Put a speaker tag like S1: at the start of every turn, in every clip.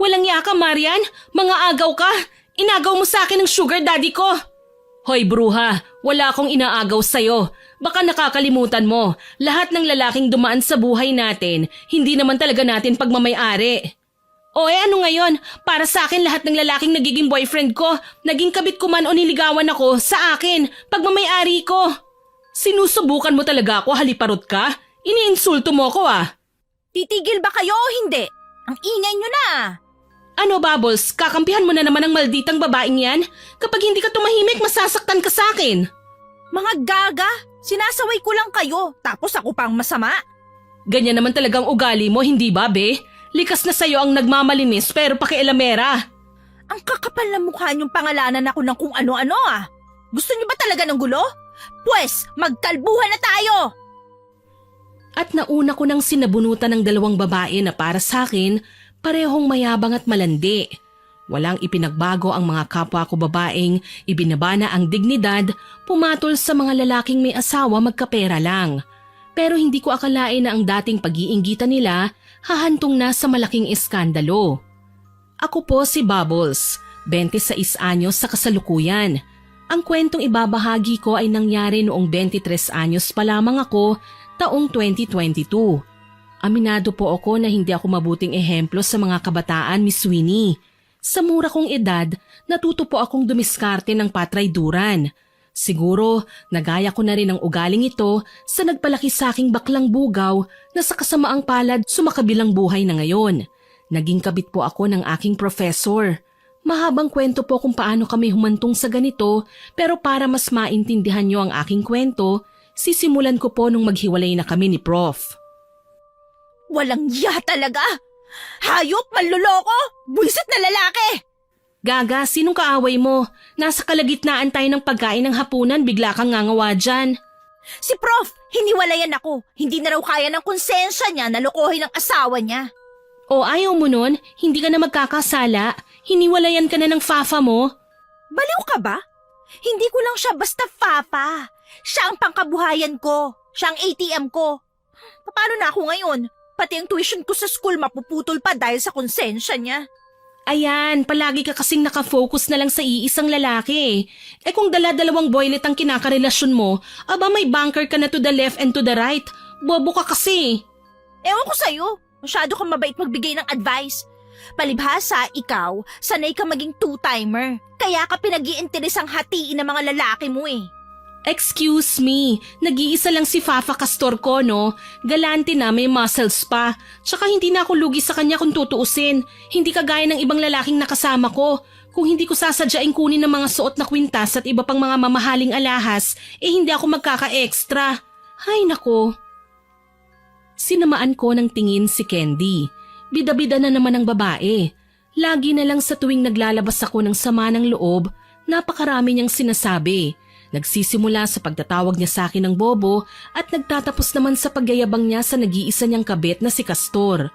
S1: Walang iya ka, Marian. Mga agaw ka. Inagaw mo sa akin ng sugar daddy ko. Hoy bruha, wala akong inaagaw sa'yo. Baka nakakalimutan mo, lahat ng lalaking dumaan sa buhay natin, hindi naman talaga natin pagmamay-ari. O ano ngayon, para sa akin lahat ng lalaking nagiging boyfriend ko, naging kabit ko man o niligawan ako, sa akin, pagmamay-ari ko. Sinusubukan mo talaga ako, haliparot ka? Iniinsulto mo ako
S2: Titigil ba kayo o hindi? Ang ingay nyo na.
S1: Ano Bubbles, kakampihan mo na naman ang malditang babaeng yan? Kapag hindi ka tumahimik, masasaktan ka sa akin.
S2: Mga gaga, sinasaway ko lang kayo, tapos ako pang masama.
S1: Ganyan naman talagang ugali mo, hindi ba, be? Likas na sa'yo ang nagmamalinis pero pakialamera.
S2: Ang kakapal na mukha niyong pangalanan ako ng kung ano-ano Gusto niyo ba talaga ng gulo? Pwes, magkalbuhan na tayo!
S1: At nauna ko nang sinabunutan ng dalawang babae na para sa akin, parehong mayabang at malandi. Walang ipinagbago ang mga kapwa ko babaeng, ibinaba na ang dignidad, pumatol sa mga lalaking may asawa magkapera lang. Pero hindi ko akalain na ang dating pag-iinggitan nila hahantong na sa malaking iskandalo. Ako po si Bubbles, 26 anyos sa kasalukuyan. Ang kwentong ibabahagi ko ay nangyari noong 23 anyos pa lamang ako, taong 2022. Aminado po ako na hindi ako mabuting ehemplo sa mga kabataan, Miss Winnie. Sa mura kong edad, natuto po akong dumiskarte ng patrayduran. Siguro, nagaya ko na rin ang ugaling ito sa nagpalaki sa aking baklang bugaw na sa kasamaang palad sumakabilang buhay na ngayon. Naging kabit po ako ng aking professor. Mahabang kwento po kung paano kami humantong sa ganito, pero para mas maintindihan niyo ang aking kwento, sisimulan ko po nung maghiwalay na kami ni Prof.
S2: Walang ya talaga! Hayop, manloloko! Buisit na lalaki!
S1: Gaga, sinong kaaway mo? Nasa kalagitnaan tayo ng pagkain ng hapunan, bigla kang ngangawa dyan.
S2: Si Prof, hiniwalayan ako. Hindi na raw kaya ng konsensya niya na lokohin ang asawa niya.
S1: O ayaw mo nun? Hindi ka na magkakasala? Hiniwalayan ka na ng fafa mo?
S2: Baliw ka ba? Hindi ko lang siya basta papa. Siya ang pangkabuhayan ko. Siya ang ATM ko. Paano na ako ngayon? Pati ang tuition ko sa school mapuputol pa dahil sa konsensya niya.
S1: Ayan, palagi ka kasing nakafocus na lang sa iisang lalaki. Eh kung dala-dalawang boylet ang kinakarelasyon mo, aba may banker ka na to the left and to the right. Bobo ka kasi.
S2: Ewan ko sa'yo. Masyado kang mabait magbigay ng advice. Palibhasa, ikaw, sanay ka maging two-timer. Kaya ka pinag-iinteresang hatiin ng mga lalaki mo
S1: Excuse me, nag-iisa lang si Fafa Castor ko, no? Galante na, may muscles pa. Tsaka hindi na ako lugi sa kanya kung tutuusin. Hindi kagaya ng ibang lalaking nakasama ko. Kung hindi ko sasadyain kunin ng mga suot na kwintas at iba pang mga mamahaling alahas, hindi ako magkaka-extra. Hay nako. Sinamaan ko ng tingin si Candy. Bida-bida na naman ang babae. Lagi na lang sa tuwing naglalabas ako ng sama ng loob, napakarami niyang sinasabi. Nagsisimula sa pagtatawag niya sa akin ng bobo at nagtatapos naman sa pagyayabang niya sa nag-iisa niyang kabit na si Castor.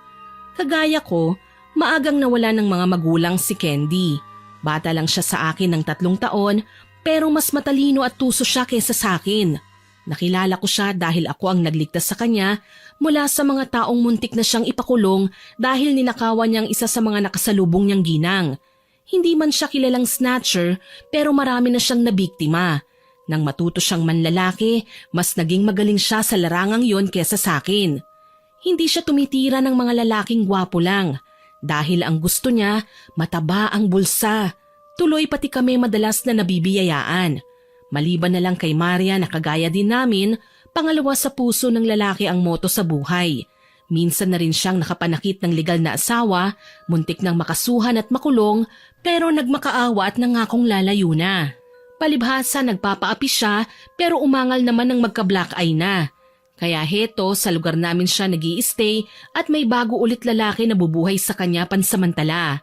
S1: Kagaya ko, maagang nawala ng mga magulang si Candy. Bata lang siya sa akin ng 3 taon pero mas matalino at tuso siya kesa sa akin. Nakilala ko siya dahil ako ang nagligtas sa kanya mula sa mga taong muntik na siyang ipakulong dahil ninakawan niyang isa sa mga nakasalubong niyang ginang. Hindi man siya kilalang snatcher pero marami na siyang nabiktima. Nang matuto siyang manlalaki, mas naging magaling siya sa larangang yon kesa sa akin. Hindi siya tumitira ng mga lalaking gwapo lang. Dahil ang gusto niya, mataba ang bulsa. Tuloy pati kami madalas na nabibiyayaan. Maliban na lang kay Maria na kagaya din namin, pangalawa sa puso ng lalaki ang moto sa buhay. Minsan na rin siyang nakapanakit ng legal na asawa, muntik nang makasuhan at makulong, pero nagmakaawa at nangakong lalayo na. Palibhasa nagpapaapi siya pero umangal naman ng magka-black eye na. Kaya heto sa lugar namin siya nag-i-stay at may bago ulit lalaki na bubuhay sa kanya pansamantala.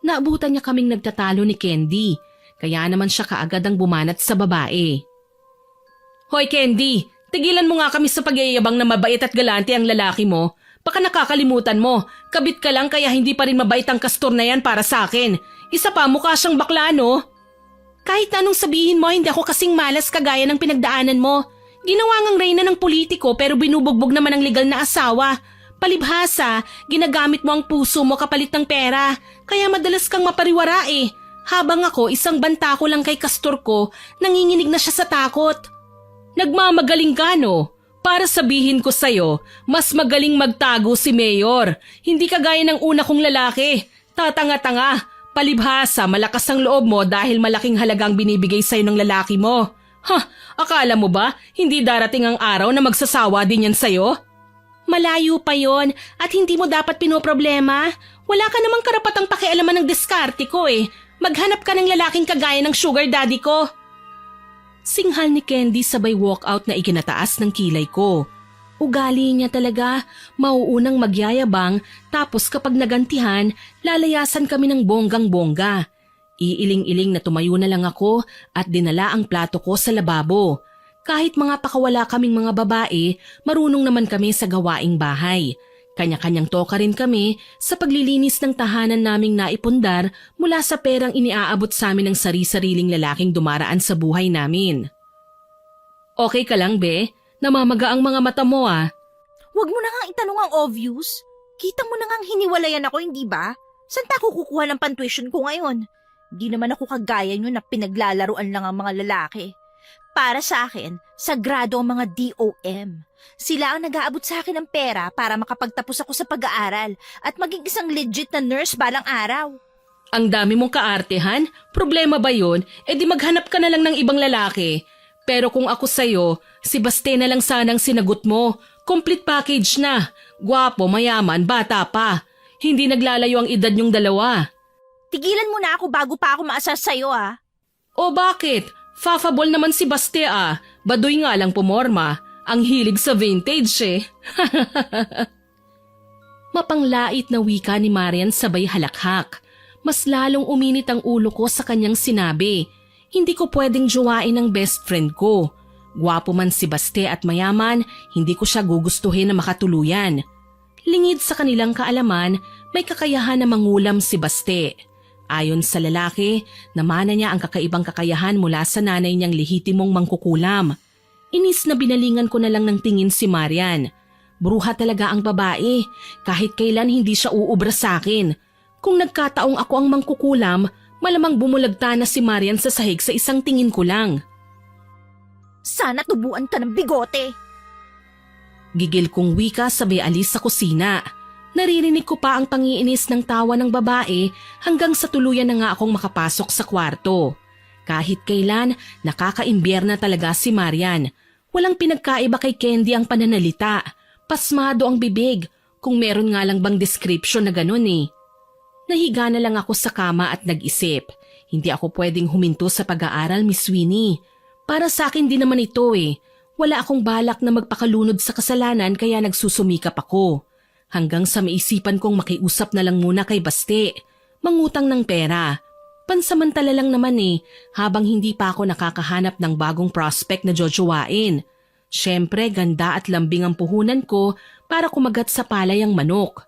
S1: Naabutan niya kaming nagtatalo ni Candy, kaya naman siya kaagad ang bumanat sa babae. Hoy Candy, tigilan mo nga kami sa pagyayabang na mabait at galante ang lalaki mo. Baka nakakalimutan mo, kabit ka lang kaya hindi pa rin mabait ang Castor na yan para sa akin. Isa pa mukha siyang bakla no? Kahit anong sabihin mo, hindi ako kasing malas kagaya ng pinagdaanan mo. Ginawa ngang reyna ng politiko pero binubugbog naman ang legal na asawa. Palibhasa, ginagamit mo ang puso mo kapalit ng pera, kaya madalas kang mapariwara eh. Habang ako, isang banta ko lang kay Castor ko, nanginginig na siya sa takot. Nagmamagaling ka no? Para sabihin ko sa'yo, mas magaling magtago si Mayor. Hindi kagaya ng una kong lalaki. Tatanga-tanga. Palibhasa, malakas ang loob mo dahil malaking halagang binibigay sa'yo ng lalaki mo. Akala mo ba, hindi darating ang araw na magsasawa din yan sa'yo? Malayo pa yon at hindi mo dapat pinoproblema. Wala ka namang karapatang pakialaman ng diskarte ko eh. Maghanap ka ng lalaking kagaya ng sugar daddy ko. Singhal ni Candy sabay walkout na ikinataas ng kilay ko. Ugali niya talaga, mauunang magyayabang tapos kapag nagantihan, lalayasan kami ng bonggang-bongga. Iiling-iling na tumayo na lang ako at dinala ang plato ko sa lababo. Kahit mga pakawala kaming mga babae, marunong naman kami sa gawaing bahay. Kanya-kanyang toka rin kami sa paglilinis ng tahanan naming naipundar mula sa perang iniaabot sa amin ng sari-sariling lalaking dumaraan sa buhay namin. Okay ka lang, be? Namamaga ang mga mata mo ah.
S2: Huwag mo na nga itanong ang obvious. Kita mo na nga hiniwalayan ako, hindi ba? Saan ta ako kukuha ng pantuition ko ngayon? Di naman ako kagaya nyo na pinaglalaruan lang ang mga lalaki. Para sa akin, sagrado ang mga DOM. Sila ang nag-aabot sa akin ng pera para makapagtapos ako sa pag-aaral at maging isang legit na nurse balang araw.
S1: Ang dami mong kaartehan? Problema ba yun? E di maghanap ka na lang ng ibang lalaki. Pero kung ako sa'yo, si Baste na lang sanang sinagot mo. Complete package na. Gwapo, mayaman, bata pa. Hindi naglalayo ang edad niyong dalawa.
S2: Tigilan mo na ako bago pa ako maasar sa'yo ah.
S1: O bakit? Fafabol naman si Baste ah. Baduy nga lang pumorma. Ang hilig sa vintage eh. Mapanglait na wika ni Marian sabay halakhak. Mas lalong uminit ang ulo ko sa kanyang sinabi. Hindi ko pwedeng jowain ang best friend ko. Gwapo man si Baste at mayaman, hindi ko siya gugustuhin na makatuluyan. Lingid sa kanilang kaalaman, may kakayahan na mangulam si Baste. Ayon sa lalaki, namana niya ang kakaibang kakayahan mula sa nanay niyang lehitimong mangkukulam. Inis na binalingan ko na lang ng tingin si Marian. Bruha talaga ang babae, kahit kailan hindi siya uubra sa akin. Kung nagkataong ako ang mangkukulam, malamang bumulagta na si Marian sa sahig sa isang tingin ko lang.
S2: Sana tubuan ka ng bigote.
S1: Gigil kong wika sabay alis sa kusina. Naririnig ko pa ang pangiinis ng tawa ng babae hanggang sa tuluyan na nga akong makapasok sa kwarto. Kahit kailan, nakakaimbyar na talaga si Marian. Walang pinagkaiba kay Candy ang pananalita. Pasmado ang bibig, kung meron nga lang bang description na ganun eh. Nahiga na lang ako sa kama at nag-isip. Hindi ako pwedeng huminto sa pag-aaral, Miss Winnie. Para sa akin din naman ito eh. Wala akong balak na magpakalunod sa kasalanan kaya nagsusumikap ako. Hanggang sa maisipan kong makiusap na lang muna kay Baste. Mangutang ng pera. Pansamantala lang naman eh, habang hindi pa ako nakakahanap ng bagong prospect na jojowain. Siyempre, ganda at lambing ang puhunan ko para kumagat sa palay ang manok.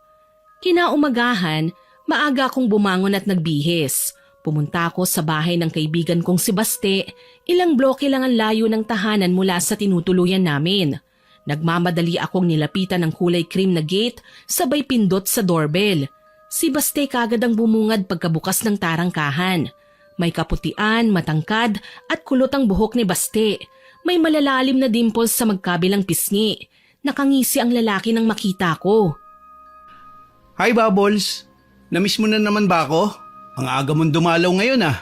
S1: Kinaumagahan, maaga akong bumangon at nagbihis. Pumunta ako sa bahay ng kaibigan kong si Baste, ilang bloke lang ang layo ng tahanan mula sa tinutuluyan namin. Nagmamadali akong nilapitan ng kulay cream na gate, sabay pindot sa doorbell. Si Baste kagad ang bumungad pagkabukas ng tarangkahan. May kaputian, matangkad at kulot ang buhok ni Baste. May malalalim na dimples sa magkabilang pisngi. Nakangisi ang lalaki nang makita ko.
S3: Hi Bubbles! Namiss mo na naman ba ako? Ang aga mong dumalaw ngayon ah.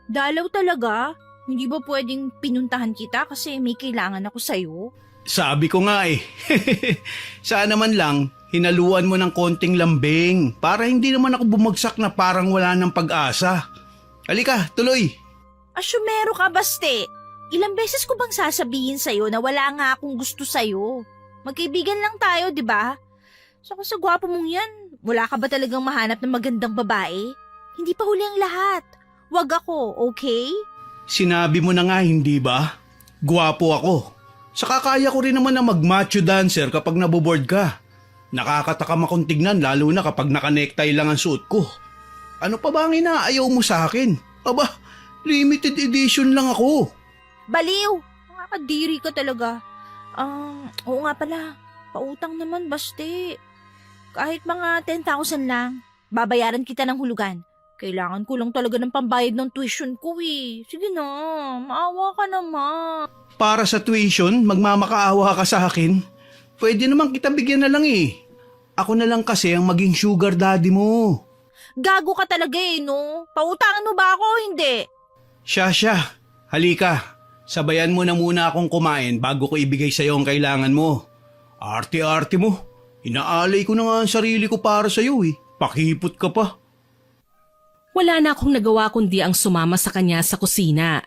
S2: Dalaw talaga? Hindi ba pwedeng pinuntahan kita kasi may kailangan ako sa'yo?
S3: Sabi ko nga eh. Sana man lang, hinaluan mo ng konting lambing para hindi naman ako bumagsak na parang wala ng pag-asa. Halika, tuloy.
S2: Asyumero ka, Baste. Ilang beses ko bang sasabihin sa'yo na wala nga akong gusto sa'yo? Magkaibigan lang tayo, di ba? Saka sa gwapo mong yan, wala ka ba talagang mahanap ng magandang babae? Hindi pa huli ang lahat. Wag ako, okay?
S3: Sinabi mo na nga hindi ba? Gwapo ako. Saka kaya ko rin naman na mag-macho dancer kapag naboboard ka. Nakakatakam akong tignan lalo na kapag naka-necktie lang ang suot ko. Ano pa ba ang inaayaw mo sa akin? Aba, limited edition lang ako.
S2: Baliw! Nakakadiri ka talaga. Oo nga pala. Pautang naman, Baste. Kahit mga 10,000 lang. Babayaran kita ng hulugan. Kailangan ko lang talaga ng pambayad ng tuition ko eh. Sige na, maawa ka naman.
S3: Para sa tuition, magmamakaawa ka sa akin. Pwede naman kita bigyan na lang eh. Ako na lang kasi ang maging sugar daddy mo.
S2: Gago ka talaga eh, no? Pautangan mo ba ako o hindi?
S3: Siya, halika. Sabayan mo na muna akong kumain bago ko ibigay sa'yo ang kailangan mo. Arte-arte mo. Inaalay ko na nga ang sarili ko para sa'yo eh. Pakipot ka pa.
S1: Wala na akong nagawa kundi ang sumama sa kanya sa kusina.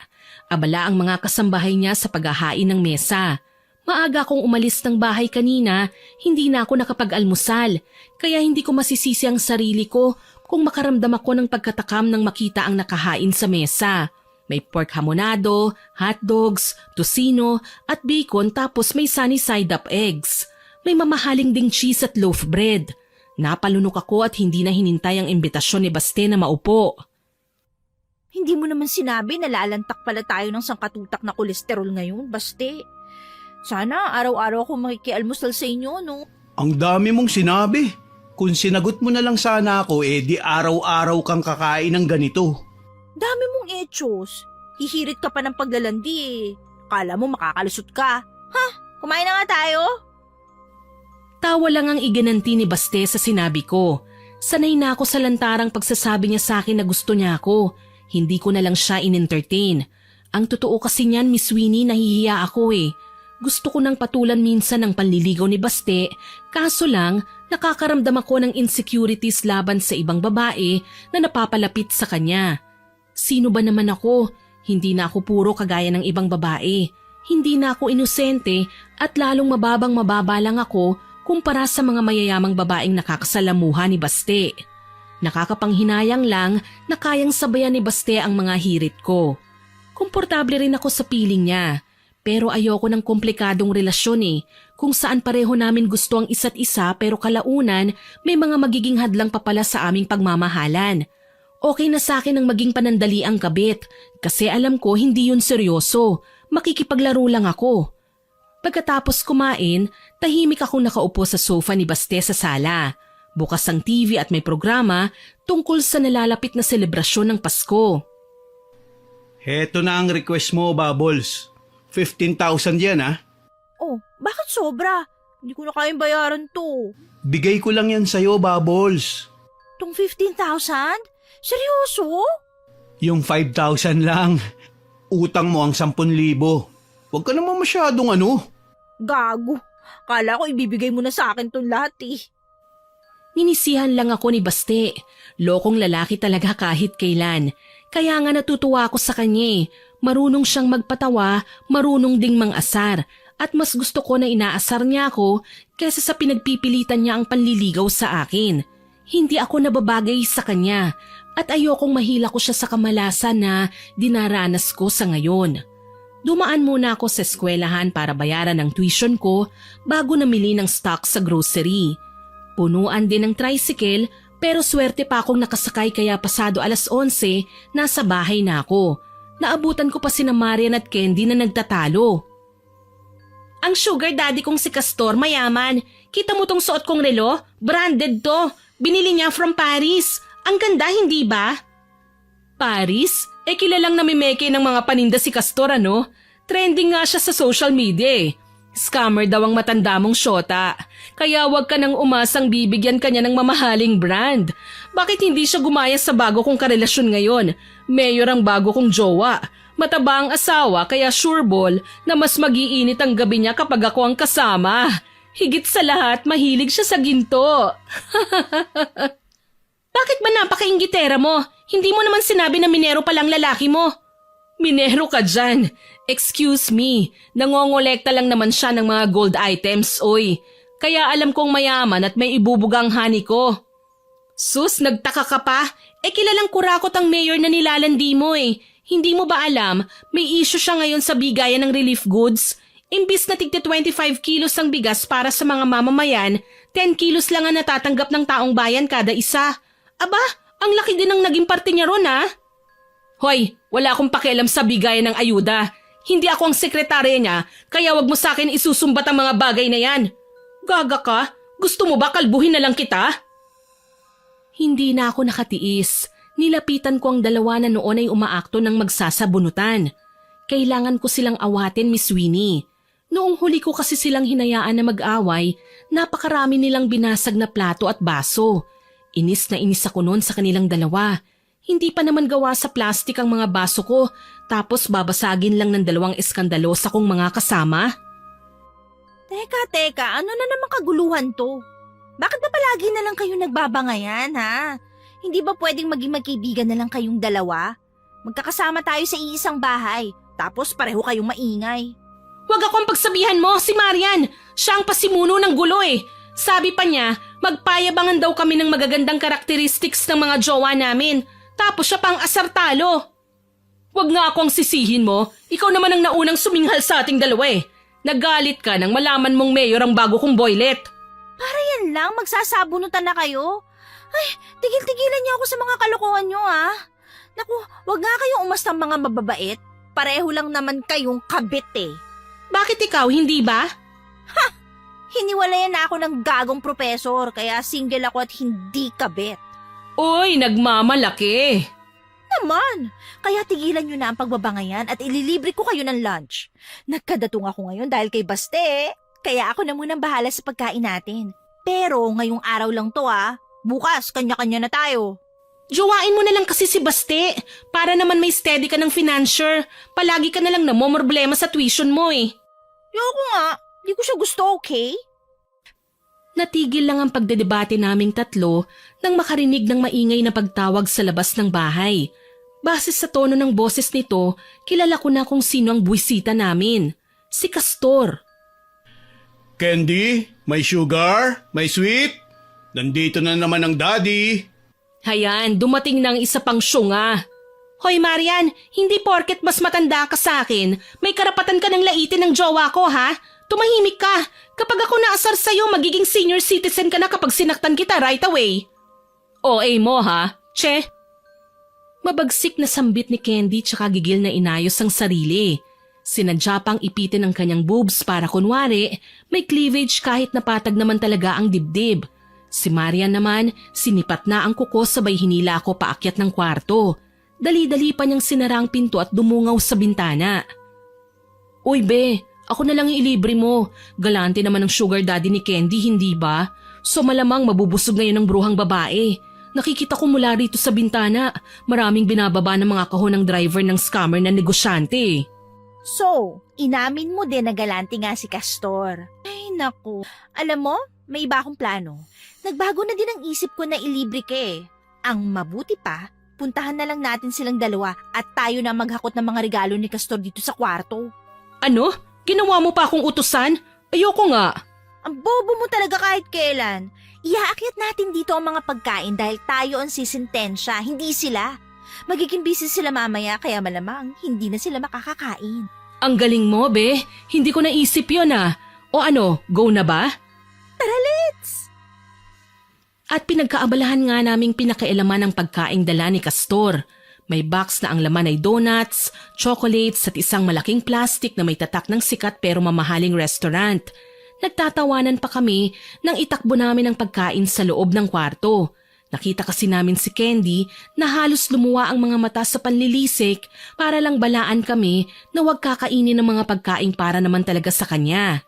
S1: Abala ang mga kasambahay niya sa paghahain ng mesa. Maaga akong umalis ng bahay kanina, hindi na ako nakapag-almusal. Kaya hindi ko masisisi ang sarili ko kung makaramdam ako ng pagkatakam nang makita ang nakahain sa mesa. May pork hamonado, hotdogs, tocino at bacon tapos may sunny side up eggs. May mamahaling ding cheese at loaf bread. Napalunok ako at hindi na hinintay ang imbitasyon ni Baste na maupo.
S2: Hindi mo naman sinabi na lalantak pala tayo ng sangkatutak na kolesterol ngayon, Baste. Sana araw-araw ako makikialmusal sa inyo, no?
S3: Ang dami mong sinabi. Kung sinagot mo na lang sana ako, di araw-araw kang kakain ng ganito.
S2: Dami mong echos. Hihirit ka pa ng paglalandi eh. Kala mo makakalusot ka. Ha? Kumain na nga tayo?
S1: Tawa lang ang iginanti ni Baste sa sinabi ko. Sanay na ako sa lantarang pagsasabi niya sa akin na gusto niya ako. Hindi ko na lang siya in-entertain. Ang totoo kasi niyan, Miss Winnie, nahihiya ako eh. Gusto ko nang patulan minsan ng panliligaw ni Baste, kaso lang nakakaramdam ako ng insecurities laban sa ibang babae na napapalapit sa kanya. Sino ba naman ako? Hindi na ako puro kagaya ng ibang babae. Hindi na ako inosente at lalong mababa lang ako kumpara sa mga mayayamang babaeng nakakasalamuha ni Baste. Nakakapanghinayang lang na kayang sabayan ni Baste ang mga hirit ko. Komportable rin ako sa piling niya. Pero ayoko ng komplikadong relasyon eh, kung saan pareho namin gusto ang isa't isa pero kalaunan may mga magiging hadlang pa pala sa aming pagmamahalan. Okay na sa akin ang maging panandali ang kabit kasi alam ko hindi yun seryoso, makikipaglaro lang ako. Pagkatapos kumain, tahimik akong nakaupo sa sofa ni Baste sa sala. Bukas ang TV at may programa tungkol sa nalalapit na selebrasyon ng Pasko.
S3: Heto na ang request mo, Bubbles. 15,000 yan ha.
S2: Oh, bakit sobra? Hindi ko na kayang bayaran to.
S3: Bigay ko lang yan sa'yo, Bubbles.
S2: Tong 15,000? Seryoso?
S3: Yung 5,000 lang. Utang mo ang 10,000. Huwag ka naman masyadong
S2: Gago. Kala ko ibibigay mo na sa akin tong lahat eh.
S1: Ninisihan lang ako ni Baste. Lokong lalaki talaga kahit kailan. Kaya nga natutuwa ako sa kanya eh. Marunong siyang magpatawa, marunong ding mang-asar. At mas gusto ko na inaasar niya ako kaysa sa pinagpipilitan niya ang panliligaw sa akin. Hindi ako nababagay sa kanya at ayokong mahila ko siya sa kamalasan na dinaranas ko sa ngayon. Dumaan muna ako sa eskwelahan para bayaran ang tuition ko bago namili ng stock sa grocery. Punuan din ng tricycle pero swerte pa akong nakasakay kaya pasado 11:00 nasa bahay na ako. Naabutan ko pa sina Marian at Candy na nagtatalo. Ang sugar daddy kong si Castor mayaman. Kita mo tong suot kong relo? Branded to. Binili niya from Paris. Ang ganda, hindi ba? Paris? Kilalang namimeke ng mga paninda si Castor ano? Trending nga siya sa social media eh. Scammer daw ang matanda mong syota. Kaya wag ka nang umasang bibigyan kanya ng mamahaling brand. Bakit hindi siya gumaya sa bago kong karelasyon ngayon? Mayor ang bago kong jowa. Mataba ang asawa kaya sure ball na mas mag-iinit ang gabi niya kapag ako ang kasama. Higit sa lahat, mahilig siya sa ginto. Bakit ba napaka-inggitera mo? Hindi mo naman sinabi na minero palang lalaki mo. Minero ka dyan. Excuse me, nangongolekta lang naman siya ng mga gold items, oy. Kaya alam kong mayaman at may ibubugang honey ko. Sus, nagtaka ka pa? Kilalang kurakot ang mayor na nilalandi mo eh. Hindi mo ba alam, may issue siya ngayon sa bigayan ng relief goods? Imbis na tigti 25 kilos ang bigas para sa mga mamamayan, 10 kilos lang ang natatanggap ng taong bayan kada isa. Aba, ang laki din ng naging parte niya ron ha? Hoy, wala akong pakialam sa bigayan ng ayuda. Hindi ako ang sekretarya niya, kaya wag mo sa akin isusumbat ang mga bagay na yan. Gaga ka? Gusto mo ba kalbuhin na lang kita? Hindi na ako nakatiis. Nilapitan ko ang dalawa na noon ay umaakto ng magsasabunutan. Kailangan ko silang awatin, Miss Winnie. Noong huli ko kasi silang hinayaan na mag-away, napakarami nilang binasag na plato at baso. Inis na inis ako noon sa kanilang dalawa. Hindi pa naman gawa sa plastik ang mga baso ko, tapos babasagin lang ng dalawang eskandalosa kong mga kasama.
S2: Teka, ano na naman kaguluhan to? Bakit ba palagi na lang kayo nagbabangayan, ha? Hindi ba pwedeng maging magkaibigan na lang kayong dalawa? Magkakasama tayo sa iisang bahay, tapos pareho kayong maingay.
S1: Huwag akong pagsabihan mo, si Marian. Siya ang pasimuno ng gulo eh. Sabi pa niya, magpayabangan daw kami ng magagandang karakteristics ng mga jowa namin. Tapos siya pang asartalo. Huwag nga akong sisihin mo. Ikaw naman ang naunang suminghal sa ating dalawa eh. Nagalit ka nang malaman mong mayor ang bago kong boylet.
S2: Para yan lang, magsasabunutan na kayo. Ay, tigil-tigilan niyo ako sa mga kalokohan niyo, ha? Naku, wag nga kayong umastang mga mababait. Pareho lang naman kayong kabit eh.
S1: Bakit ikaw, hindi ba?
S2: Hiniwalayan na ako ng gagong profesor, kaya single ako at hindi kabit.
S1: Uy, nagmamalaki.
S2: Naman, kaya tigilan niyo na ang pagbabangayan at ililibre ko kayo ng lunch. Nagkadatong ako ngayon dahil kay Baste, kaya ako na munang bahala sa pagkain natin. Pero ngayong araw lang to, ha? Bukas, kanya-kanya na tayo.
S1: Jowain mo na lang kasi si Baste. Para naman may steady ka ng financier. Palagi ka na lang namomroblema sa tuition mo eh.
S2: Yoko nga, di ko siya gusto, okay?
S1: Natigil lang ang pagdedebate naming tatlo nang makarinig ng maingay na pagtawag sa labas ng bahay. Base sa tono ng boses nito, kilala ko na kung sino ang buwisita namin. Si Castor.
S3: Candy, may sugar, may sweet. Nandito na naman ang daddy.
S1: Hayan, dumating ng isa pang syunga. Hoy Marian, hindi porket mas matanda ka sa akin, may karapatan ka ng laitin ng jowa ko ha? Tumahimik ka. Kapag ako naasar sa'yo, magiging senior citizen ka na kapag sinaktan kita right away. OA mo ha? Che? Mabagsik na sambit ni Candy tsaka gigil na inayos ang sarili. Sinadya pang ipitin ang kanyang boobs para kunwari, may cleavage kahit napatag naman talaga ang dibdib. Si Marian naman, sinipat na ang kuko sabay hinila ako paakyat ng kwarto. Dali-dali pa niyang sinara ang pinto at dumungaw sa bintana. Uy be, ako na lang ilibre mo. Galante naman ang sugar daddy ni Candy, hindi ba? So malamang mabubusog ngayon ng bruhang babae. Nakikita ko mula rito sa bintana, maraming binababa ng mga kahon ng driver ng scammer na negosyante.
S2: So, inamin mo din na galante nga si Castor. Ay naku, alam mo, may iba akong plano. Nagbago na din ang isip ko na ilibre ka eh. Ang mabuti pa, puntahan na lang natin silang dalawa at tayo na maghakot ng mga regalo ni Castor dito sa kwarto.
S1: Ano? Ginawa mo pa akong utusan? Ayoko nga.
S2: Ang bobo mo talaga kahit kailan. Iaakyat natin dito ang mga pagkain dahil tayo ang sisintensya, hindi sila. Magiging busy sila mamaya kaya malamang hindi na sila makakakain.
S1: Ang galing mo, be. Hindi ko naisip yun ah. O ano, go na ba?
S2: Tara, let's!
S1: At pinagkaabalahan nga naming pinakailaman ng pagkaing dala ni Castor. May box na ang laman ay donuts, chocolates at isang malaking plastic na may tatak ng sikat pero mamahaling restaurant. Nagtatawanan pa kami nang itakbo namin ang pagkain sa loob ng kwarto. Nakita kasi namin si Candy na halos lumuwa ang mga mata sa panlilisik para lang balaan kami na huwag kakainin ng mga pagkain para naman talaga sa kanya.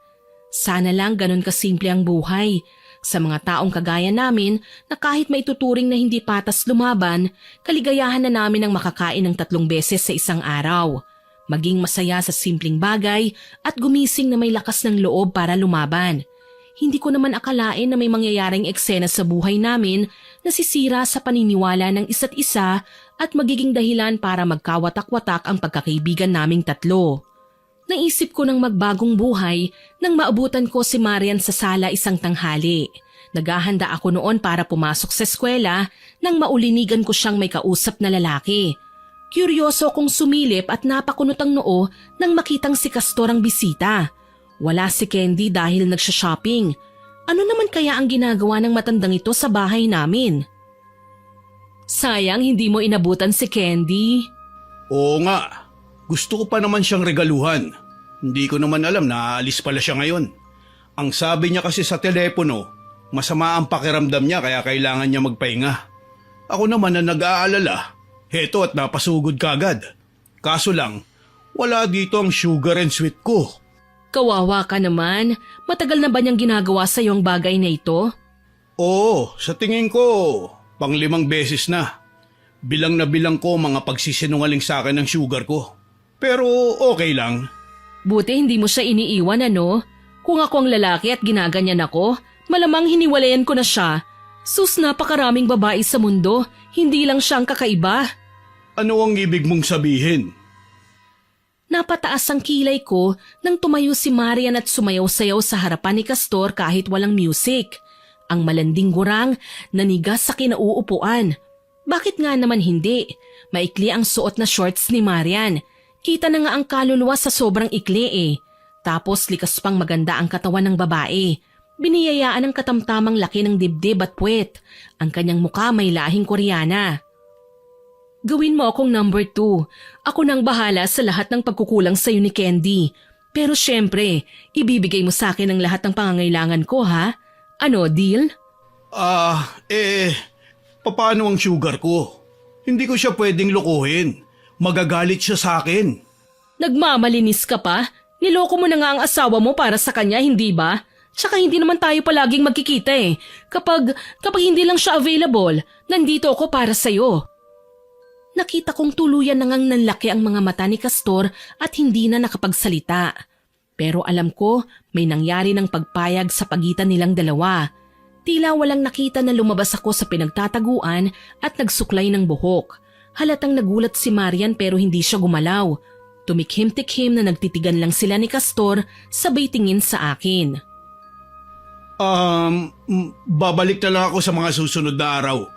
S1: Sana lang ganun kasimple ang buhay. Sa mga taong kagaya namin na kahit maituturing na hindi patas lumaban, kaligayahan na namin ang makakain ng 3 beses sa isang araw. Maging masaya sa simpleng bagay at gumising na may lakas ng loob para lumaban. Hindi ko naman akalain na may mangyayaring eksena sa buhay namin na sisira sa paniniwala ng isa't isa at magiging dahilan para magkawatak-watak ang pagkakaibigan naming 3. Naisip ko ng magbagong buhay nang maabutan ko si Marian sa sala isang tanghali. Naghahanda ako noon para pumasok sa eskwela nang maulinigan ko siyang may kausap na lalaki. Kuryoso kong sumilip at napakunot ang noo nang makitang si Castor ang bisita. Wala si Candy dahil nagsha-shopping. Ano naman kaya ang ginagawa ng matandang ito sa bahay namin? Sayang hindi mo inabutan si Candy.
S3: Oo nga, gusto ko pa naman siyang regaluhan. Hindi ko naman alam na aalis pala siya ngayon. Ang sabi niya kasi sa telepono, Masama ang pakiramdam niya kaya kailangan niya magpahinga. Ako naman na nag-aalala, heto at napasugod kagad. Kaso lang, wala dito ang sugar and sweet ko.
S1: Kawawa ka naman. Matagal na ba niyang ginagawa sa'yo ang bagay na ito?
S3: Oo, sa tingin ko, pang-5 beses na. Bilang na bilang ko mga pagsisinungaling sa akin ng sugar ko. Pero okay lang.
S1: Buti hindi mo siya iniiwan ano? Kung ako ang lalaki at ginaganyan ako, malamang hiniwalayan ko na siya. Sus, napakaraming babae sa mundo, hindi lang siya ang kakaiba.
S3: Ano ang ibig mong sabihin?
S1: Napataas ang kilay ko nang tumayo si Marian at sumayaw-sayaw sa harapan ni Castor kahit walang music. Ang malanding gurang nanigas sa kinauupuan. Bakit nga naman hindi? Maikli ang suot na shorts ni Marian. Kita na nga ang kaluluwa sa sobrang ikli eh. Tapos likas pang maganda ang katawan ng babae. Biniyayaan ang katamtamang laki ng dibdib at puwet. Ang kanyang muka may lahing Koreana. Gawin mo akong number 2. Ako nang bahala sa lahat ng pagkukulang sa'yo ni Candy. Pero syempre, ibibigay mo sa akin ang lahat ng pangangailangan ko ha? Ano, deal?
S3: Paano ang sugar ko? Hindi ko siya pwedeng lokohin. Magagalit siya sa akin.
S1: Nagmamalinis ka pa? Niloko mo na nga ang asawa mo para sa kanya, hindi ba? Tsaka hindi naman tayo palaging magkikita eh. Kapag hindi lang siya available, nandito ako para sa'yo. Nakita kong tuluyan na ngang nanlaki ang mga mata ni Castor at hindi na nakapagsalita. Pero alam ko may nangyari ng pagpayag sa pagitan nilang dalawa. Tila walang nakita na lumabas ako sa pinagtataguan at nagsuklay ng buhok. Halatang nagulat si Marian pero hindi siya gumalaw. Tumikhim-tikhim na nagtitigan lang sila ni Castor sabay tingin sa akin.
S3: Babalik na lang ako sa mga susunod na araw.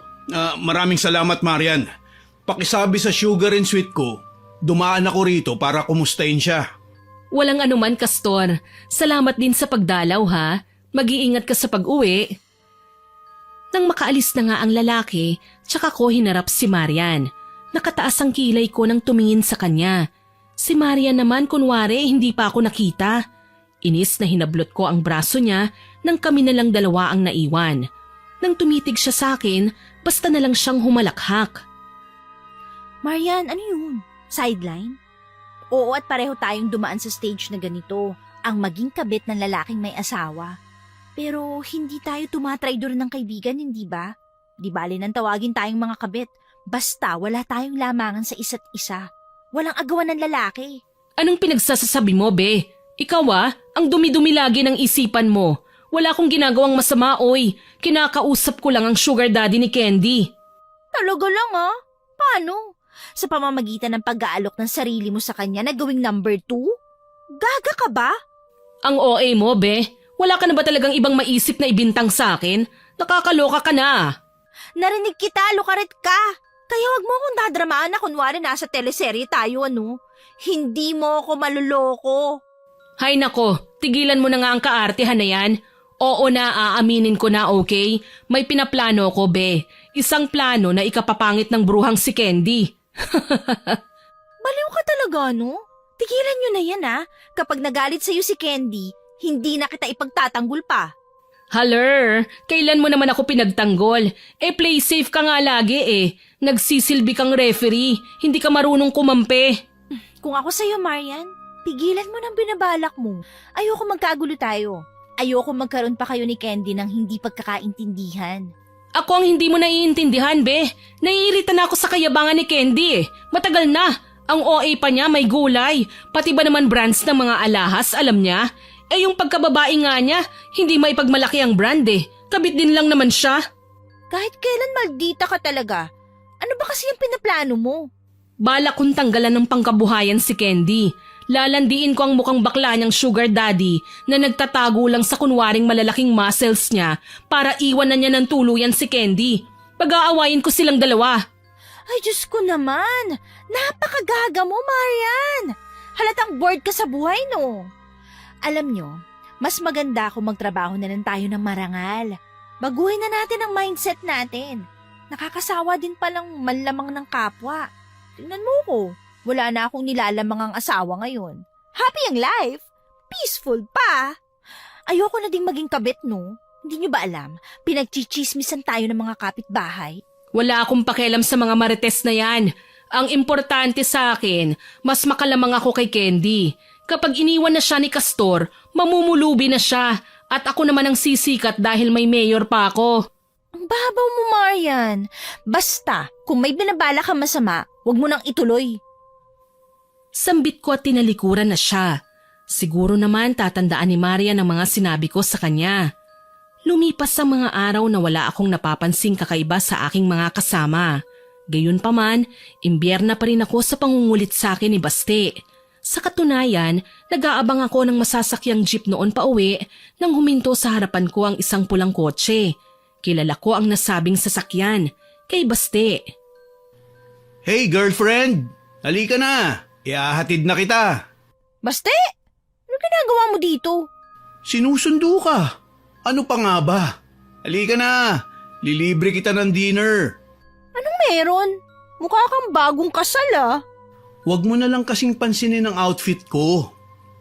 S3: Maraming salamat, Marian. Pakisabi sa sugar and sweet ko, dumaan ako rito para kumustahin siya.
S1: Walang anuman, Castor. Salamat din sa pagdalaw ha. Mag-iingat ka sa pag-uwi. Nang makaalis na nga ang lalaki, tsaka ko hinarap si Marian. Nakataas ang kilay ko nang tumingin sa kanya. Si Marian naman kunwari hindi pa ako nakita. Inis na hinablot ko ang braso niya nang kami na lang dalawa ang naiwan. Nang tumitig siya sa akin, basta na lang siyang humalakhak.
S2: Marian, ano yun? Sideline? Oo, at pareho tayong dumaan sa stage na ganito, ang maging kabit ng lalaking may asawa. Pero hindi tayo tumatraidor ng kaibigan, hindi ba? Di bali nang tawagin tayong mga kabit, basta wala tayong lamangan sa isa't isa. Walang agawan ng lalaki.
S1: Anong pinagsasasabi mo, be? Ikaw ang dumi-dumi lagi ng isipan mo. Wala akong ginagawang masama, oy. Kinakausap ko lang ang sugar daddy ni Candy.
S2: Talaga lang Paano? Sa pamamagitan ng pag-aalok ng sarili mo sa kanya na gawing number 2? Gaga ka ba?
S1: Ang OA mo, be. Wala ka na ba talagang ibang maisip na ibintang sa akin? Nakakaloka ka na.
S2: Narinig kita, lukaret ka. Kaya wag mo akong dadramaan na kunwari nasa teleserye tayo, Hindi mo ako maluloko.
S1: Hay nako, tigilan mo na nga ang kaartehan na yan. Oo na, aaminin ko na, okay? May pinaplano ko, be. Isang plano na ikapapangit ng bruhang si Candy.
S2: Baliw ka talaga, Tigilan nyo na yan, Kapag nagalit sa'yo si Candy, hindi na kita ipagtatanggol pa.
S1: Haler, kailan mo naman ako pinagtanggol? Play safe ka nga lagi eh. Nagsisilbi kang referee, hindi ka marunong kumampi.
S2: Kung ako sa'yo, Marian, pigilan mo ng binabalak mo. Ayoko magkagulo tayo. Ayoko magkaroon pa kayo ni Candy ng hindi pagkakaintindihan.
S1: Ako ang hindi mo naiintindihan, be. Naiirita na ako sa kayabangan ni Candy eh. Matagal na. Ang OA pa niya may gulay. Pati ba naman brands ng mga alahas, alam niya? Yung pagkababae nga niya, hindi maipagmalaki ang brand eh. Kabit din lang naman siya.
S2: Kahit kailan maldita ka talaga. Ano ba kasi yung pinaplano mo?
S1: Balak kong tanggalan ng pangkabuhayan si Candy. Lalandiin ko ang mukhang bakla niyang sugar daddy na nagtatago lang sa kunwaring malalaking muscles niya para iwan na niya ng tuluyan si Candy. Pag-aawayin ko silang dalawa.
S2: Ay, Diyos ko naman! Napakagaga mo, Marian! Halatang bored ka sa buhay, Alam nyo, mas maganda kung magtrabaho na lang tayo ng marangal. Baguhin na natin ang mindset natin. Nakakasawa din palang manlamang ng kapwa. Tingnan mo ko. Wala na akong nilalamang ang asawa ngayon. Happy ang life. Peaceful pa. Ayoko na ding maging kabit, Hindi niyo ba alam, pinagchichismisan tayo ng mga kapitbahay?
S1: Wala akong pakialam sa mga marites na yan. Ang importante sa akin, mas makalamang ako kay Candy. Kapag iniwan na siya ni Castor, mamumulubi na siya. At ako naman ang sisikat dahil may mayor pa ako.
S2: Ang babaw mo, Marian. Basta, kung may binabala ka masama, wag mo nang ituloy.
S1: Sambit ko at tinalikuran na siya. Siguro naman tatandaan ni Marian ang mga sinabi ko sa kanya. Lumipas ang mga araw na wala akong napapansing kakaiba sa aking mga kasama. Gayunpaman, imbierna pa rin ako sa pangungulit sa akin ni Baste. Sa katunayan, nag-aabang ako ng masasakyang jeep noon pa uwi nang huminto sa harapan ko ang isang pulang kotse. Kilala ko ang nasabing sasakyan, kay Baste.
S3: Hey girlfriend, halika na. Iahatid na kita.
S2: Baste, ano ginagawa mo dito?
S3: Sinusundo ka. Ano pa nga ba? Halika na. Lilibre kita ng dinner.
S2: Anong meron? Mukha kang bagong kasal ah.
S3: Huwag mo na lang kasing pansinin ang outfit ko.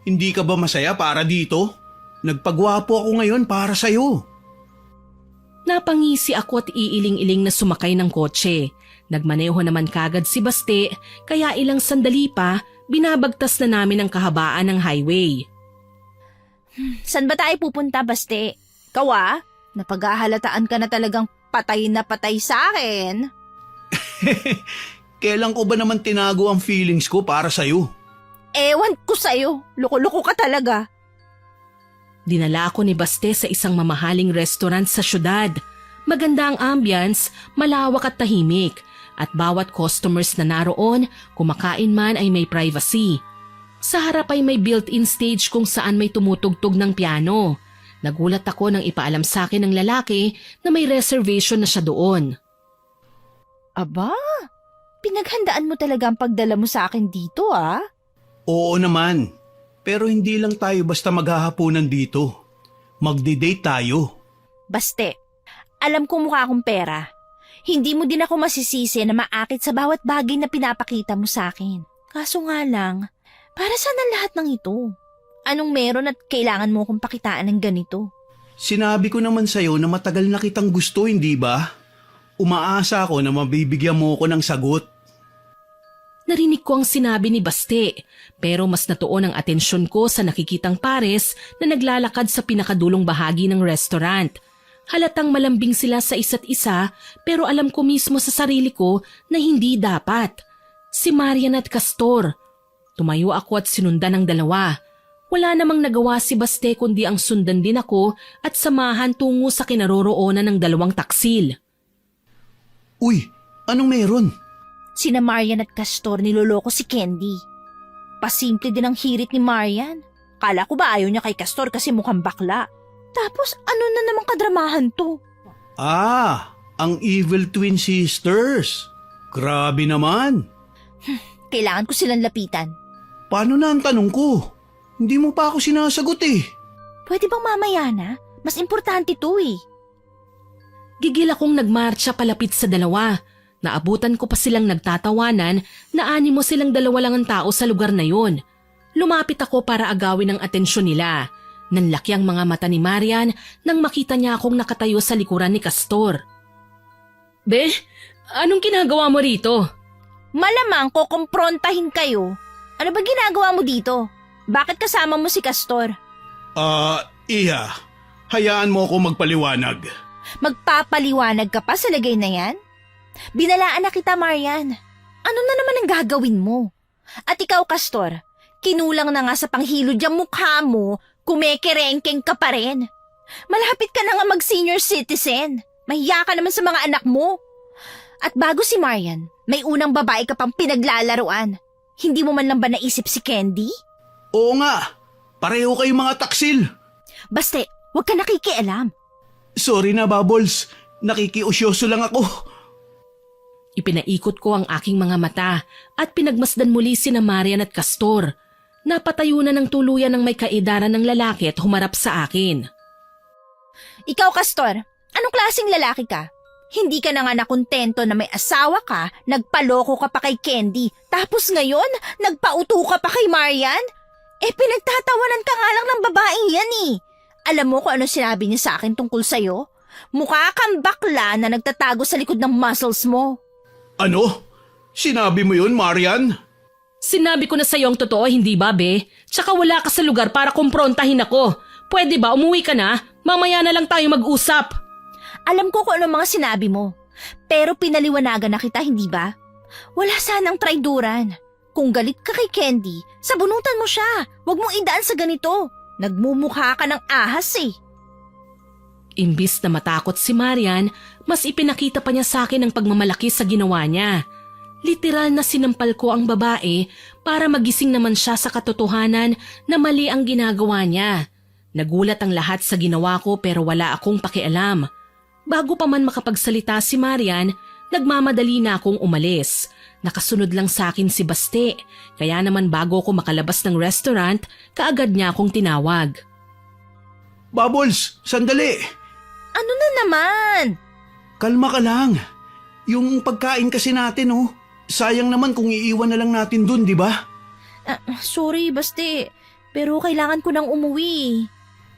S3: Hindi ka ba masaya para dito? Nagpagwapo ako ngayon para sa'yo.
S1: Napangisi ako at iiling-iling na sumakay ng kotse. Nagmaneho naman kagad si Baste, kaya ilang sandali pa, binabagtas na namin ang kahabaan ng highway.
S2: San ba tayo pupunta, Baste? Ikaw ah, napaghahalataan ka na talagang patay na patay sa akin.
S3: Kailan ko ba naman tinago ang feelings ko para sa'yo?
S2: Ewan ko sa'yo, loko-loko ka talaga.
S1: Dinala ako ni Baste sa isang mamahaling restaurant sa syudad. Maganda ang ambience, malawak at tahimik, at bawat customers na naroon, kumakain man ay may privacy. Sa harap ay may built-in stage kung saan may tumutugtog ng piano. Nagulat ako nang ipaalam sa akin ng lalaki na may reservation na siya doon.
S2: Aba, pinaghandaan mo talaga ang pagdala mo sa akin dito ah.
S3: Oo naman, pero hindi lang tayo basta maghahaponan dito. Magde-date tayo.
S2: Baste, alam ko mukha akong pera. Hindi mo din ako masisisi na maakit sa bawat bagay na pinapakita mo sa akin. Kaso nga lang, para saan ang lahat ng ito? Anong meron at kailangan mo akong pakitaan ng ganito?
S3: Sinabi ko naman sa'yo na matagal na kitang gusto, hindi ba? Umaasa ako na mabibigyan mo ko ng sagot.
S1: Narinig ko ang sinabi ni Baste, pero mas natuon ang atensyon ko sa nakikitang pares na naglalakad sa pinakadulong bahagi ng restaurant. Halatang malambing sila sa isa't isa, pero alam ko mismo sa sarili ko na hindi dapat. Si Marian at Castor. Tumayo ako at sinundan ang dalawa. Wala namang nagawa si Baste kundi ang sundan din ako at samahan tungo sa kinaroroonan ng dalawang taksil.
S3: Uy, anong meron?
S2: Sina Marian at Castor niloloko si Candy. Pasimple din ang hirit ni Marian. Kala ko ba ayaw niya kay Castor kasi mukhang bakla. Tapos ano na namang kadramahan to?
S3: Ah, ang Evil Twin Sisters. Grabe naman.
S2: Kailangan ko silang lapitan.
S3: Paano na ang tanong ko? Hindi mo pa ako sinasagot eh.
S2: Pwede bang mamaya na? Mas importante to eh.
S1: Gigil akong nagmarcha palapit sa dalawa. Naabutan ko pa silang nagtatawanan na animo silang dalawa lang ang tao sa lugar na yon. Lumapit ako para agawin ang atensyon nila. Nanlaki ang mga mata ni Marian nang makita niya akong nakatayo sa likuran ni Castor. Be, anong ginagawa mo rito?
S2: Malamang ko kumprontahin kayo. Ano ba ginagawa mo dito? Bakit kasama mo si Castor?
S3: Iya. Hayaan mo ako magpaliwanag.
S2: Magpapaliwanag ka pa sa lagay na yan? Binalaan na kita, Marian. Ano na naman ang gagawin mo? At ikaw, Castor, kinulang na nga sa panghilod yung mukha mo, kumekerengkeng ka pa rin. Malapit ka na nga mag-senior citizen. Mahiya ka naman sa mga anak mo. At bago si Marian, may unang babae ka pang pinaglalaruan. Hindi mo man lang ba naisip si Candy?
S3: Oo nga. Pareho kayong mga taksil.
S2: Baste, huwag ka nakikialam.
S3: Sorry na, Bubbles. Nakikiusyoso lang ako.
S1: Ipinaikot ko ang aking mga mata at pinagmasdan muli sina Marian at Castor. Napatayo na ng tuluyan ng may kaedaran ng lalaki at humarap sa akin.
S2: Ikaw, Castor, anong klaseng lalaki ka? Hindi ka na nga nakontento na may asawa ka, nagpaloko ka pa kay Candy, tapos ngayon, nagpauto ka pa kay Marian? Pinagtatawanan ka nga lang ng babaeng yan eh. Alam mo kung ano sinabi niya sa akin tungkol sa'yo? Mukha kang bakla na nagtatago sa likod ng muscles mo.
S3: Ano? Sinabi mo yun, Marian?
S1: Sinabi ko na sa'yo ang totoo, hindi ba, be? Tsaka wala ka sa lugar para kumprontahin ako. Pwede ba umuwi ka na? Mamaya na lang tayo mag-usap.
S2: Alam ko kung ano mga sinabi mo. Pero pinaliwanagan na kita, hindi ba? Wala sanang traiduran. Kung galit ka kay Candy, sabunutan mo siya. Huwag mong idaan sa ganito. Nagmumukha ka ng ahas eh.
S1: Imbis na matakot si Marian, mas ipinakita pa niya sa akin ang pagmamalaki sa ginawa niya. Literal na sinampal ko ang babae para magising naman siya sa katotohanan na mali ang ginagawa niya. Nagulat ang lahat sa ginawa ko pero wala akong pakialam. Bago pa man makapagsalita si Marian, nagmamadali na akong umalis. Nakasunod lang sa akin si Baste, kaya naman bago ako makalabas ng restaurant, kaagad niya akong tinawag.
S3: Bubbles, sandali!
S2: Ano na naman?
S3: Kalma ka lang. Yung pagkain kasi natin, oh. Sayang naman kung iiwan na lang natin dun, di ba?
S2: Sorry, Baste. Pero kailangan ko nang umuwi.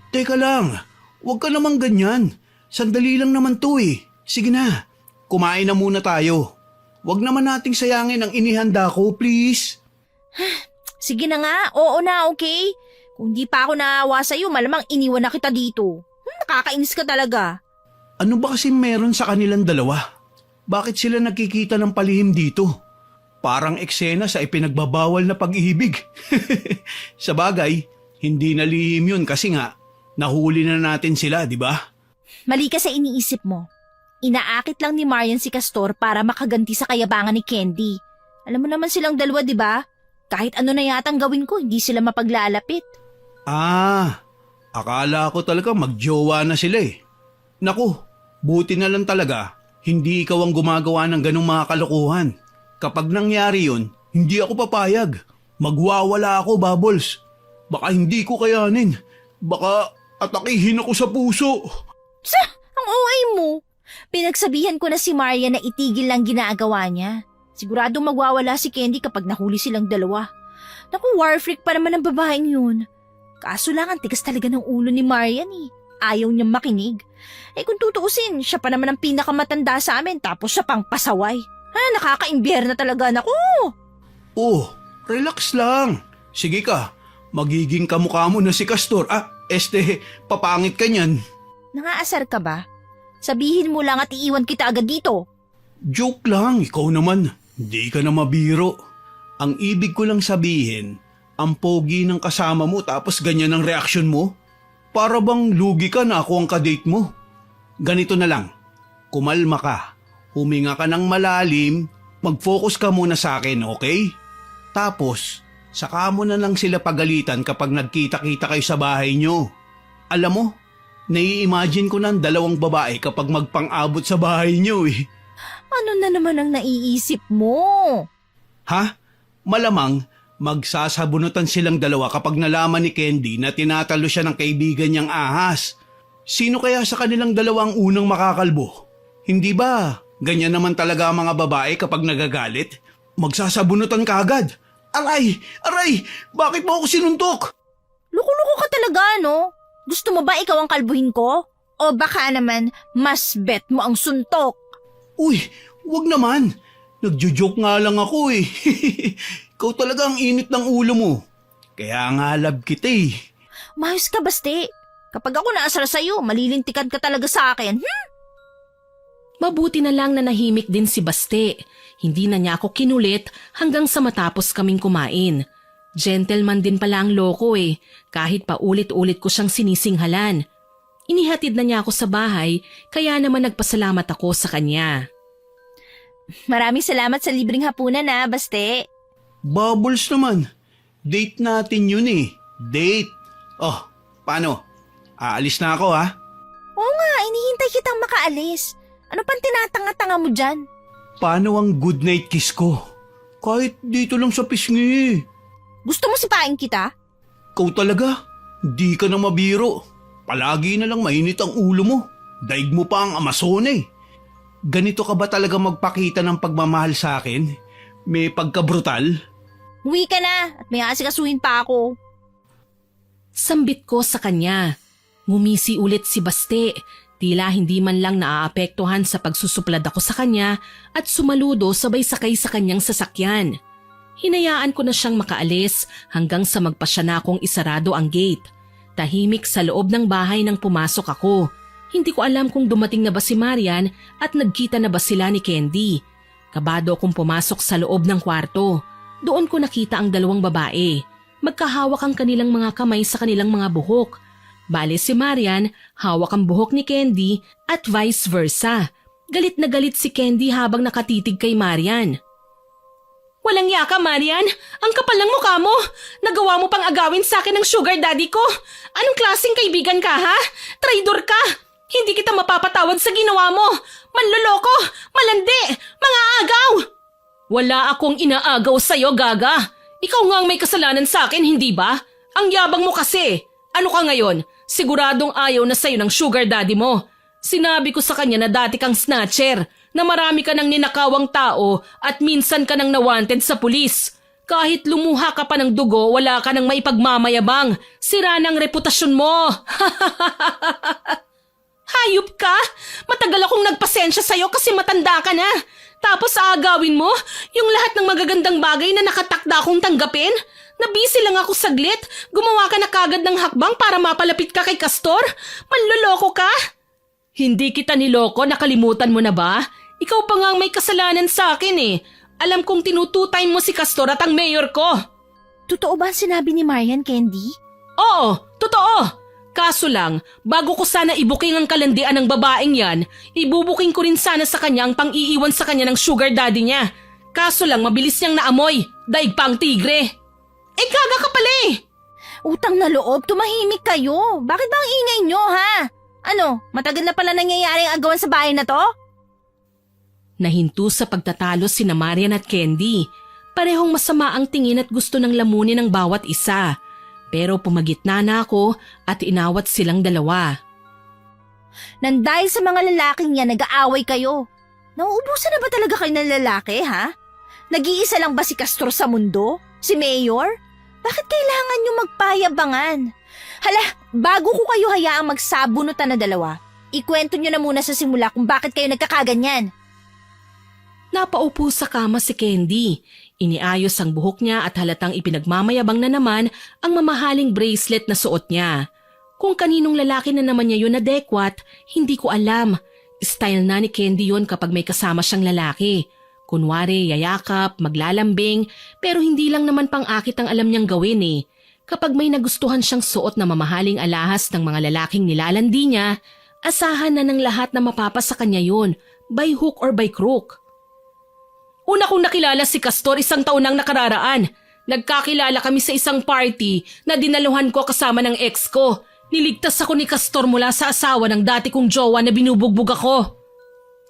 S3: Teka lang, huwag ka namang ganyan. Sandali lang naman to eh. Sige na, kumain na muna tayo. Huwag naman nating sayangin ang inihanda ko, please.
S2: Sige na nga, oo na, okay? Kung di pa ako naawa sa'yo, malamang iniwan na kita dito. Nakakainis ka talaga.
S3: Ano ba kasi meron sa kanilang dalawa? Bakit sila nagkikita ng palihim dito? Parang eksena sa ipinagbabawal na pag-ibig. Sa bagay, hindi na lihim yun kasi nga, nahuli na natin sila, di ba?
S2: Mali ka sa iniisip mo. Inaakit lang ni Marian si Castor para makaganti sa kayabangan ni Candy. Alam mo naman silang dalawa, di ba? Kahit ano na yatang gawin ko, hindi sila mapaglalapit.
S3: Akala ko talaga magjowa na sila eh. Naku, buti na lang talaga, hindi ikaw ang gumagawa ng ganong mga kalokohan. Kapag nangyari yun, hindi ako papayag. Magwawala ako, Bubbles. Baka hindi ko kayanin. Baka atakihin ako sa puso.
S2: Ang OA mo. Pinagsabihan ko na si Marian na itigil lang ginagawa niya. Siguradong magwawala si Candy kapag nahuli silang dalawa. Naku, war freak pa naman ang babaeng yun. Kaso lang ang tigas talaga ng ulo ni Marian eh. Ayaw niyang makinig. Kung tutuusin, siya pa naman ang pinakamatanda sa amin tapos siya pang pasaway. Nakaka-imbiyer na talaga, naku!
S3: Oh, relax lang. Sige ka, magiging kamukha mo na si Castor. Papangit ka niyan.
S2: Nangaasar ka ba? Sabihin mo lang at iiwan kita agad dito.
S3: Joke lang, ikaw naman. Hindi ka na mabiro. Ang ibig ko lang sabihin, ang pogi ng kasama mo tapos ganyan ang reaksyon mo? Para bang lugi ka na ako ang kadate mo? Ganito na lang, kumalma ka. Huminga ka ng malalim, mag-focus ka muna sa akin, okay? Tapos, saka mo na lang sila pagalitan kapag nagkita-kita kayo sa bahay nyo. Alam mo, nai-imagine ko ng dalawang babae kapag magpang-abot sa bahay nyo eh.
S2: Ano na naman ang naiisip mo?
S3: Ha? Malamang, magsasabunutan silang dalawa kapag nalaman ni Candy na tinatalo siya ng kaibigan niyang ahas. Sino kaya sa kanilang dalawang unang makakalbo? Hindi ba? Ganyan naman talaga ang mga babae kapag nagagalit. Magsasabunutan ka agad. Aray! Aray! Bakit mo ako sinuntok?
S2: Loko-loko ka talaga, no? Gusto mo ba ikaw ang kalbuhin ko? O baka naman, mas bet mo ang suntok?
S3: Uy, wag naman. Nagjo-joke nga lang ako eh. Ikaw talaga ang init ng ulo mo. Kaya nga love kita eh.
S2: Mayos ka, Baste. Kapag ako naasar sa'yo, malilintikan ka talaga sa akin.
S1: Mabuti na lang na nahimik din si Baste. Hindi na niya ako kinulit hanggang sa matapos kaming kumain. Gentleman din pala ang loko eh, kahit pa ulit-ulit ko siyang sinisinghalan. Inihatid na niya ako sa bahay, kaya naman nagpasalamat ako sa kanya.
S2: Maraming salamat sa libreng hapunan na, Baste.
S3: Bubbles naman. Date natin yun eh. Date. Oh, paano? Aalis na ako ha?
S2: Oo nga, inihintay kitang makaalis. Ano pang tinatanga-tanga mo dyan?
S3: Paano ang good night kiss ko? Kahit dito lang sa pisngi.
S2: Gusto mo sipain kita?
S3: Ikaw talaga. Di ka na mabiro. Palagi na lang mainit ang ulo mo. Daig mo pa ang Amazon eh. Ganito ka ba talaga magpakita ng pagmamahal sa akin? May pagkabrutal?
S2: Uwi ka na at may asikasuhin pa ako.
S1: Sambit ko sa kanya. Ngumisi ulit si Baste. Tila hindi man lang naaapektuhan sa pagsusuplad ako sa kanya at sumaludo sabay sakay sa kanyang sasakyan. Hinayaan ko na siyang makaalis hanggang sa magpasya na akong isarado ang gate. Tahimik sa loob ng bahay nang pumasok ako. Hindi ko alam kung dumating na ba si Marian at nagkita na ba sila ni Candy. Kabado akong pumasok sa loob ng kwarto. Doon ko nakita ang dalawang babae. Magkahawak ang kanilang mga kamay sa kanilang mga buhok. Bale si Marian, hawak ang buhok ni Candy at vice versa. Galit na galit si Candy habang nakatitig kay Marian. Walang yaka, Marian. Ang kapal ng mukha mo. Nagawa mo pang agawin sa akin ng sugar daddy ko. Anong klaseng kaibigan ka, ha? Traidor ka. Hindi kita mapapatawad sa ginawa mo. Manloloko, malandi, mga agaw. Wala akong inaagaw sa'yo, Gaga. Ikaw nga ang may kasalanan sa akin, hindi ba? Ang yabang mo kasi. Ano ka ngayon? Siguradong ayaw na sa'yo ng sugar daddy mo. Sinabi ko sa kanya na dati kang snatcher, na marami ka ng ninakawang tao at minsan ka nang nawanted sa pulis. Kahit lumuha ka pa ng dugo, wala ka nang maipagmamayabang. Sira ng reputasyon mo. Hayop ka? Matagal akong nagpasensya sa'yo kasi matanda ka na. Tapos aagawin mo yung lahat ng magagandang bagay na nakatakda akong tanggapin? Nabisi lang ako saglit. Gumawa ka na kagad ng hakbang para mapalapit ka kay Castor? Manloloko ka? Hindi kita niloko, nakalimutan mo na ba? Ikaw pa nga ang may kasalanan sa akin eh. Alam kong tinututay mo si Castor at ang mayor ko.
S2: Totoo ba ang sinabi ni Marian, Candy?
S1: Oo, totoo. Kaso lang, bago ko sana ibuking ang kalandian ng babaeng yan, ibubuking ko rin sana sa kanya ang pang-iiwan sa kanya ng sugar daddy niya. Kaso lang, mabilis niyang naamoy. Daig pa ang tigre. Eh, gaga ka pala eh!
S2: Utang na loob, tumahimik kayo. Bakit ba ang ingay nyo, ha? Ano, matagal na pala nangyayari ang agawan sa bahay na to?
S1: Nahinto sa pagtatalo sina Marian at Candy. Parehong masama ang tingin at gusto ng lamunin ng bawat isa. Pero pumagitna na ako at inawat silang dalawa.
S2: Nang dahil sa mga lalaking yan, nag-aaway kayo. Nauubusan na ba talaga kayo ng lalaki, ha? Nag-iisa lang ba si Castor sa mundo? Si Mayor? Bakit kailangan nyo magpayabangan? Hala, bago ko kayo hayaang magsabunutan na dalawa, ikwento nyo na muna sa simula kung bakit kayo nagkakaganyan.
S1: Napaupo sa kama si Candy. Iniayos ang buhok niya at halatang ipinagmamayabang na naman ang mamahaling bracelet na suot niya. Kung kaninong lalaki na naman niya yun na dekwat, hindi ko alam. Style na ni Candy yun kapag may kasama siyang lalaki. Kunwari, yayakap, maglalambing, pero hindi lang naman pang-akit ang alam niyang gawin eh. Kapag may nagustuhan siyang suot na mamahaling alahas ng mga lalaking nilalandi niya, asahan na ng lahat na mapapasa kanya yun, by hook or by crook. Una kong nakilala si Castor 1 taon nang nakararaan. Nagkakilala kami sa isang party na dinaluhan ko kasama ng ex ko. Niligtas ako ni Castor mula sa asawa ng dati kong jowa na binubugbog ako.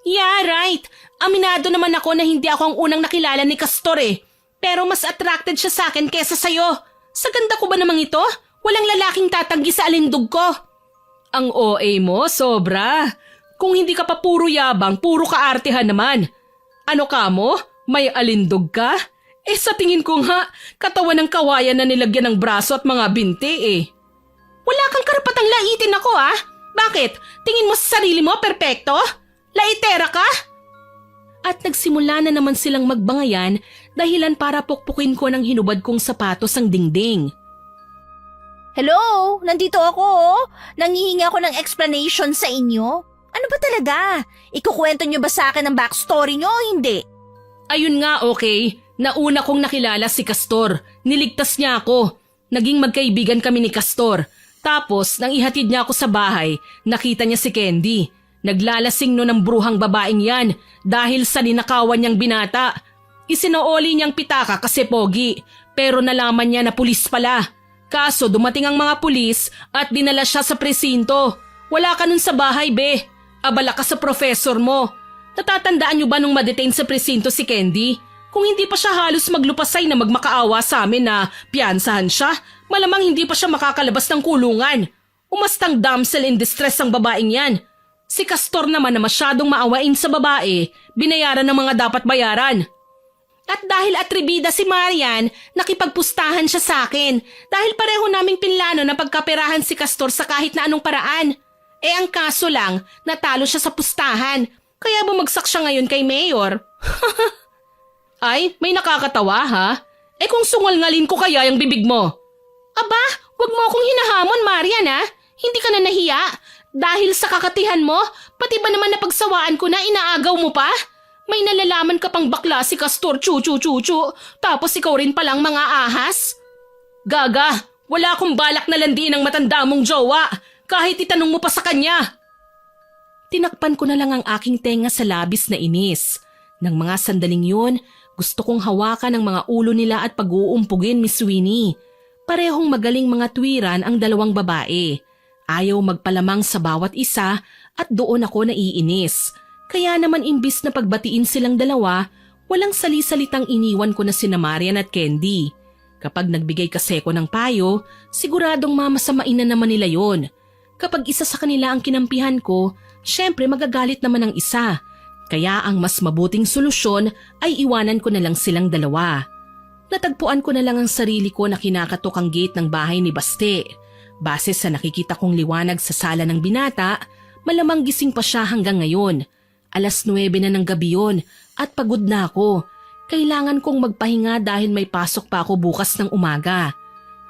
S1: Yeah, right. Aminado naman ako na hindi ako ang unang nakilala ni Castor eh. Pero mas attracted siya sa akin kesa sa'yo. Sa ganda ko ba namang ito? Walang lalaking tatanggi sa alindog ko. Ang OA mo, sobra. Kung hindi ka pa puro yabang, puro kaartehan naman. Ano ka mo? May alindog ka? Eh sa tingin ko nga, katawan ng kawayan na nilagyan ng braso at mga binti eh. Wala kang karapatang laitin ako ah. Bakit? Tingin mo sa sarili mo perpekto? Laitera ka? At nagsimula na naman silang magbangayan dahilan para pukpukin ko ng hinubad kong sapatos ang dingding.
S2: Hello, nandito ako oh. Nangihingi ako ng explanation sa inyo. Ano ba talaga? Ikukwento nyo ba sa akin ang backstory nyo o hindi?
S1: Ayun nga okay, nauna kong nakilala si Castor. Niligtas niya ako. Naging magkaibigan kami ni Castor. Tapos nang ihatid niya ako sa bahay, nakita niya si Candy. Naglalasing no ng bruhang babaeng yan dahil sa ninakawan niyang binata. Isinooli niyang pitaka kasi pogi, pero nalaman niya na pulis pala. Kaso dumating ang mga pulis at dinala siya sa presinto. Wala ka nun sa bahay, be. Abala ka sa professor mo. Natatandaan niyo ba nung madetain sa presinto si Candy? Kung hindi pa siya halos maglupasay na magmakaawa sa amin na piyansahan siya, malamang hindi pa siya makakalabas ng kulungan. Umastang damsel in distress ang babaeng yan. Si Castor naman na masyadong maawain sa babae, binayaran ng mga dapat bayaran. At dahil atribida si Marian, nakipagpustahan siya sa akin. Dahil pareho naming pinlano na pagkaperahan si Castor sa kahit na anong paraan. Ang kaso lang, natalo siya sa pustahan. Kaya bumagsak siya ngayon kay Mayor. Ay, may nakakatawa ha? Kung sungal-ngalin ko kaya yung bibig mo. Aba, wag mo akong hinahamon, Marian ha? Hindi ka na nahiya. Dahil sa kakatihan mo, pati ba naman napagsawaan ko na inaagaw mo pa? May nalalaman ka pang bakla si Castor, chu-chu-chu-chu, tapos ikaw rin palang mga ahas? Gaga, wala akong balak na landiin ang matanda mong jowa, kahit itanong mo pa sa kanya. Tinakpan ko na lang ang aking tenga sa labis na inis. Nang mga sandaling yun, gusto kong hawakan ang mga ulo nila at pag-uumpugin, Miss Winnie. Parehong magaling mga tuwiran ang dalawang babae. Ayaw magpalamang sa bawat isa at doon ako naiinis. Kaya naman imbis na pagbatiin silang dalawa, walang sali-salitang iniwan ko na sina Marian at Candy. Kapag nagbigay kasi ko ng payo, siguradong mamasamain na naman nila yon. Kapag isa sa kanila ang kinampihan ko, syempre magagalit naman ang isa. Kaya ang mas mabuting solusyon ay iwanan ko na lang silang dalawa. Natagpuan ko na lang ang sarili ko na kinakatok ang gate ng bahay ni Baste. Base sa nakikita kong liwanag sa sala ng binata, malamang gising pa siya hanggang ngayon. 9:00 na ng gabi yon at pagod na ako. Kailangan kong magpahinga dahil may pasok pa ako bukas ng umaga.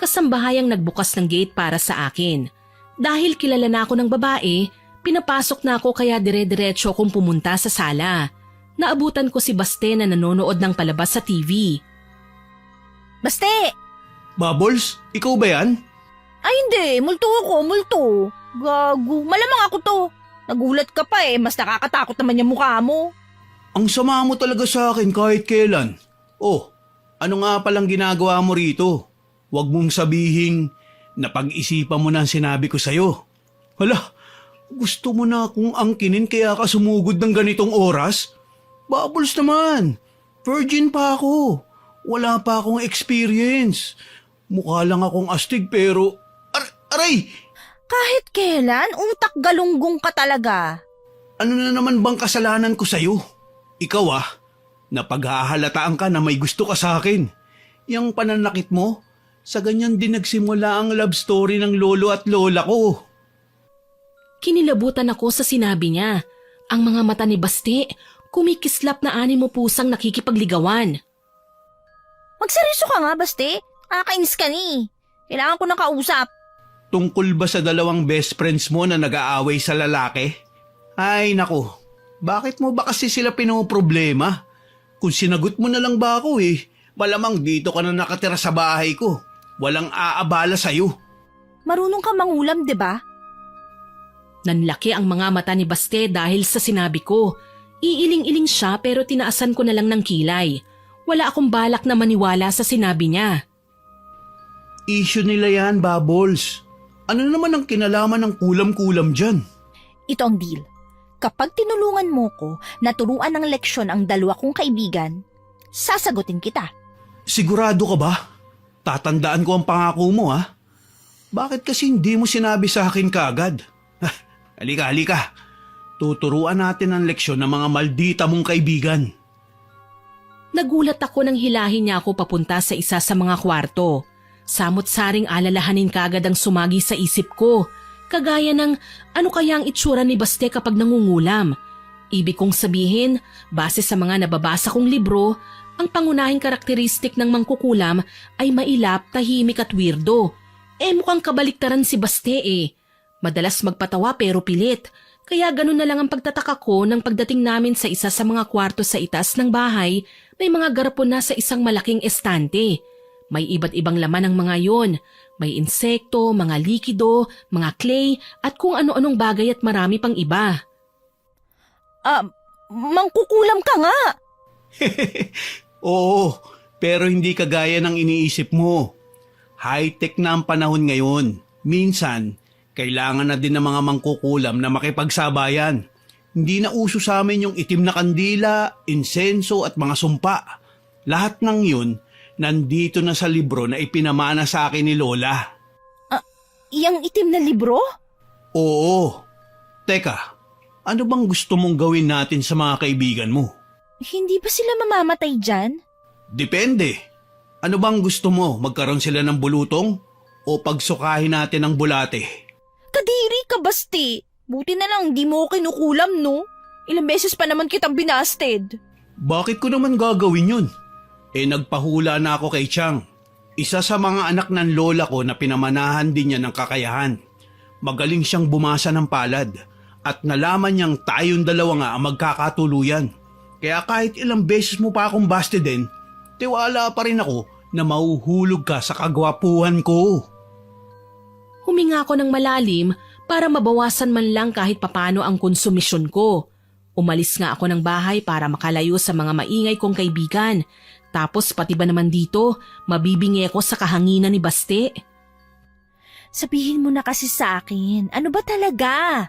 S1: Kasambahayang nagbukas ng gate para sa akin. Dahil kilala na ako ng babae, pinapasok na ako kaya dire-diretso akong pumunta sa sala. Naabutan ko si Baste na nanonood ng palabas sa TV.
S2: Baste!
S3: Bubbles, ikaw ba yan?
S2: Ay hindi, multo ako, multo. Gago, malamang ako to. Nagulat ka pa mas nakakatakot naman yung mukha mo.
S3: Ang sama mo talaga sa akin kahit kailan. Oh, ano nga palang ginagawa mo rito? Huwag mong sabihin na pag-isipan mo na ang sinabi ko sa'yo. Hala, gusto mo na akong angkinin kaya ka sumugod ng ganitong oras? Bubbles naman, virgin pa ako. Wala pa akong experience. Mukha lang akong astig pero... Aray!
S2: Kahit kailan, utak galunggong ka talaga.
S3: Ano na naman bang kasalanan ko sa'yo? Ikaw napaghahalataan ka na may gusto ka sa akin. Yang pananakit mo, sa ganyan din nagsimula ang love story ng lolo at lola ko.
S1: Kinilabutan ako sa sinabi niya. Ang mga mata ni Baste, kumikislap na animo pusang nakikipagligawan.
S2: Magseryoso ka nga, Baste. Nakakainis ka ni. Kailangan ko ng kausap.
S3: Tungkol ba sa dalawang best friends mo na nag-aaway sa lalaki? Ay nako, bakit mo ba kasi sila pinoproblema? Kung sinagot mo na lang ba ako malamang dito ka na nakatira sa bahay ko. Walang aabala sa'yo.
S2: Marunong ka mangulam, di ba?
S1: Nanlaki ang mga mata ni Baste dahil sa sinabi ko. Iiling-iling siya pero tinaasan ko na lang ng kilay. Wala akong balak na maniwala sa sinabi niya.
S3: Issue nila yan, Bubbles. Ano naman ang kinalaman ng kulam-kulam dyan?
S2: Ito ang deal. Kapag tinulungan mo ko na turuan ng leksyon ang dalawa kong kaibigan, sasagutin kita.
S3: Sigurado ka ba? Tatandaan ko ang pangako mo Bakit kasi hindi mo sinabi sa akin kaagad? Halika. Tuturuan natin ang leksyon ng mga maldita mong kaibigan.
S1: Nagulat ako nang hilahin niya ako papunta sa isa sa mga kwarto. Samot-saring alalahanin kagad ang sumagi sa isip ko. Kagaya ng ano kaya ang itsura ni Baste kapag nangungulam. Ibig kong sabihin, base sa mga nababasa kong libro, ang pangunahing karakteristik ng mangkukulam ay mailap, tahimik at weirdo. Mukhang kabaliktaran si Baste Madalas magpatawa pero pilit. Kaya ganun na lang ang pagtataka ko nang pagdating namin sa isa sa mga kwarto sa itaas ng bahay, may mga garapon na sa isang malaking estante. May iba't ibang laman ng mga yon. May insekto, mga likido, mga clay, at kung ano-anong bagay at marami pang iba.
S2: Mangkukulam ka nga!
S3: Oo, pero hindi kagaya ng iniisip mo. High-tech na ang panahon ngayon. Minsan, kailangan na din ng mga mangkukulam na makipagsabayan. Hindi na uso sa amin yung itim na kandila, insenso at mga sumpa. Lahat ng yun, nandito na sa libro na ipinamana sa akin ni Lola.
S2: Iyang itim na libro?
S3: Oo. Teka, ano bang gusto mong gawin natin sa mga kaibigan mo?
S2: Hindi ba sila mamamatay dyan?
S3: Depende. Ano bang gusto mo? Magkaroon sila ng bulutong? O pagsukahin natin ang bulate?
S2: Kadiri ka, Basti. Buti na lang di mo ako kinukulam, no? Ilang beses pa naman kitang binasted.
S3: Bakit ko naman gagawin yun? Nagpahula na ako kay Chang. Isa sa mga anak ng lola ko na pinamanahan din niya ng kakayahan. Magaling siyang bumasa ng palad at nalaman niyang tayong dalawa nga ang magkakatuluyan. Kaya kahit ilang beses mo pa akong bastedin, tiwala pa rin ako na mahuhulog ka sa kagwapuhan ko.
S1: Huminga ako ng malalim para mabawasan man lang kahit papano ang konsumisyon ko. Umalis nga ako ng bahay para makalayo sa mga maingay kong kaibigan. Tapos pati ba naman dito, mabibingi ako sa kahanginan ni Baste.
S2: Sabihin mo na kasi sa akin, ano ba talaga?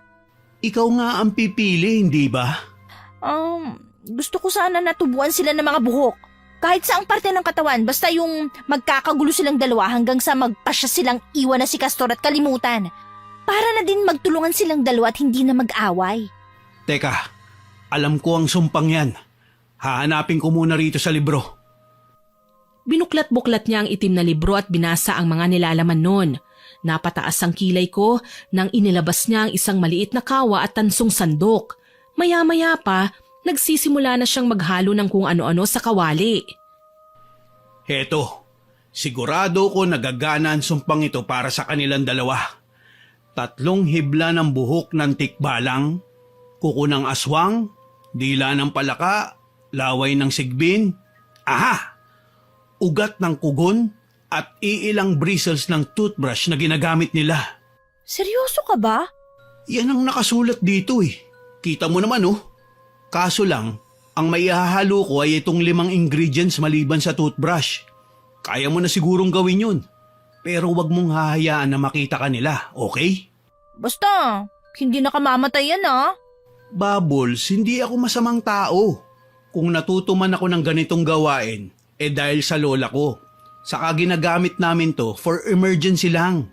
S3: Ikaw nga ang pipili, hindi ba?
S2: Gusto ko sana natubuan sila ng mga buhok. Kahit saang parte ng katawan, basta yung magkakagulo silang dalawa hanggang sa magpasya silang iwan na si Castor at kalimutan. Para na din magtulungan silang dalawa at hindi na mag-away.
S3: Teka, alam ko ang sumpang yan. Hahanapin ko muna rito sa libro.
S1: Binuklat-buklat niya ang itim na libro at binasa ang mga nilalaman nun. Napataas ang kilay ko nang inilabas niya ang isang maliit na kawa at tansong sandok. Maya-maya pa, nagsisimula na siyang maghalo ng kung ano-ano sa kawali.
S3: Heto, sigurado ko nagagana ang sumpang ito para sa kanilang dalawa. 3 hibla ng buhok ng tikbalang, kuko ng aswang, dila ng palaka, laway ng sigbin, ugat ng kugon, at iilang bristles ng toothbrush na ginagamit nila.
S2: Seryoso ka ba?
S3: Yan ang nakasulat dito eh. Kita mo naman oh. Kaso lang, ang maihahalo ko ay itong 5 ingredients maliban sa toothbrush. Kaya mo na sigurong gawin yun. Pero wag mong hahayaan na makita ka nila, okay?
S2: Basta, hindi na kamamatay yan ah.
S3: Bubbles, hindi ako masamang tao. Kung natutuman ako ng ganitong gawain, dahil sa lola ko. Saka ginagamit namin to for emergency lang.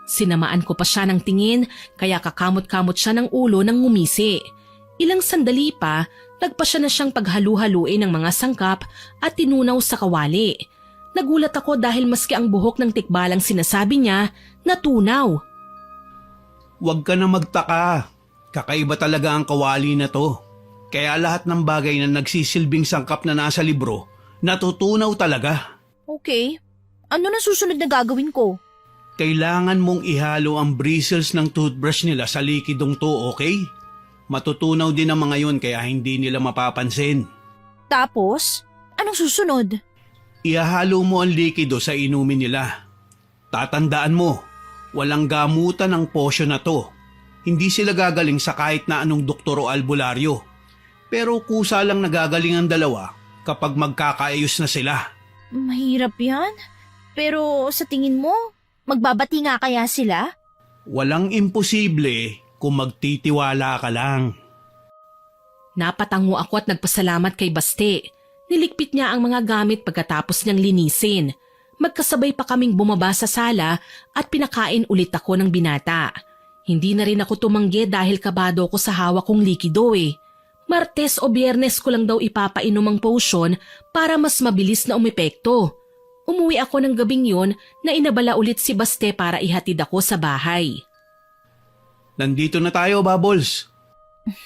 S1: Sinamaan ko pa siya ng tingin kaya kakamot-kamot siya ng ulo nang ngumisi. Ilang sandali pa, nagpasya na siyang paghalu-haluin ng mga sangkap at tinunaw sa kawali. Nagulat ako dahil maski ang buhok ng tikbalang sinasabi niya, natunaw.
S3: Huwag ka na magtaka. Kakaiba talaga ang kawali na to. Kaya lahat ng bagay na nagsisilbing sangkap na nasa libro, natutunaw talaga.
S2: Okay. Ano na susunod na gagawin ko?
S3: Kailangan mong ihalo ang bristles ng toothbrush nila sa likidong to, okay? Matutunaw din ang mga yun kaya hindi nila mapapansin.
S2: Tapos, anong susunod?
S3: Ihalo mo ang likido sa inumin nila. Tatandaan mo, walang gamutan ang potion na to. Hindi sila gagaling sa kahit na anong doktor o albularyo. Pero kusa lang nagagaling ang dalawa kapag magkakaayos na sila.
S2: Mahirap yan. Pero sa tingin mo, magbabati nga kaya sila?
S3: Walang imposible kung magtitiwala ka lang.
S1: Napatango ako at nagpasalamat kay Baste. Niligpit niya ang mga gamit pagkatapos niyang linisin. Magkasabay pa kaming bumaba sa sala at pinakain ulit ako ng binata. Hindi na rin ako tumanggi dahil kabado ko sa hawak kong likido eh. Martes o Biyernes ko lang daw ipapainom ang potion para mas mabilis na umepekto. Umuwi ako ng gabing yon na inabala ulit si Baste para ihatid ako sa bahay.
S3: Nandito na tayo, Bubbles.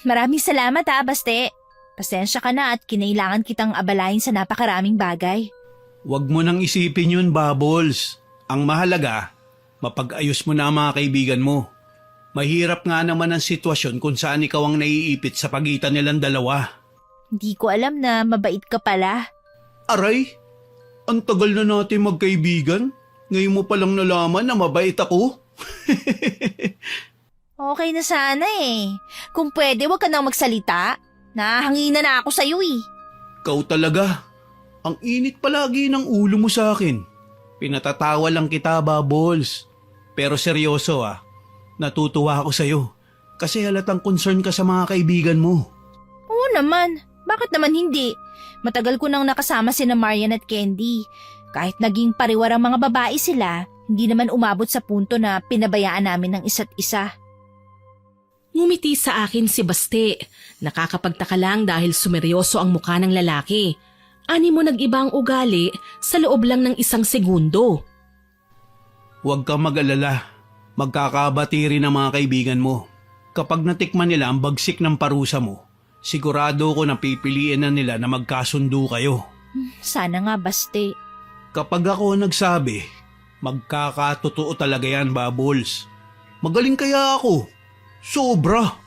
S2: Maraming salamat Baste. Pasensya ka na at kinailangan kitang abalahin sa napakaraming bagay.
S3: Huwag mo nang isipin yun, Bubbles. Ang mahalaga, mapag-ayos mo na ang mga kaibigan mo. Mahirap nga naman ang sitwasyon kung saan ikaw ang naiipit sa pagitan nilang dalawa.
S2: Hindi ko alam na mabait ka pala.
S3: Aray, ang tagal na natin magkaibigan. Ngayon mo palang nalaman na mabait ako.
S2: Okay na sana eh. Kung pwede, wag ka nang magsalita. Nahangina na ako sa'yo eh.
S3: Ikaw talaga. Ang init palagi ng ulo mo sa akin. Pinatatawa lang kita, Bubbles. Pero seryoso natutuwa ako sa'yo. Kasi halatang concern ka sa mga kaibigan mo.
S2: Oo naman. Bakit naman hindi? Matagal ko nang nakasama sina Marian at Candy. Kahit naging pariwar ang mga babae sila, hindi naman umabot sa punto na pinabayaan namin ng isa't isa.
S1: Ngumiti sa akin si Baste. Nakakapagtaka lang dahil sumeryoso ang mukha ng lalaki. Ani mo nag-iba ang ugali sa loob lang ng 1 segundo.
S3: Huwag kang mag-alala. Magkakabati rin ang mga kaibigan mo. Kapag natikman nila ang bagsik ng parusa mo, sigurado ko na pipiliin na nila na magkasundo kayo.
S2: Sana nga, Baste.
S3: Kapag ako nagsabi, magkakatotoo talaga yan, Bubbles. Magaling kaya ako. Sobra.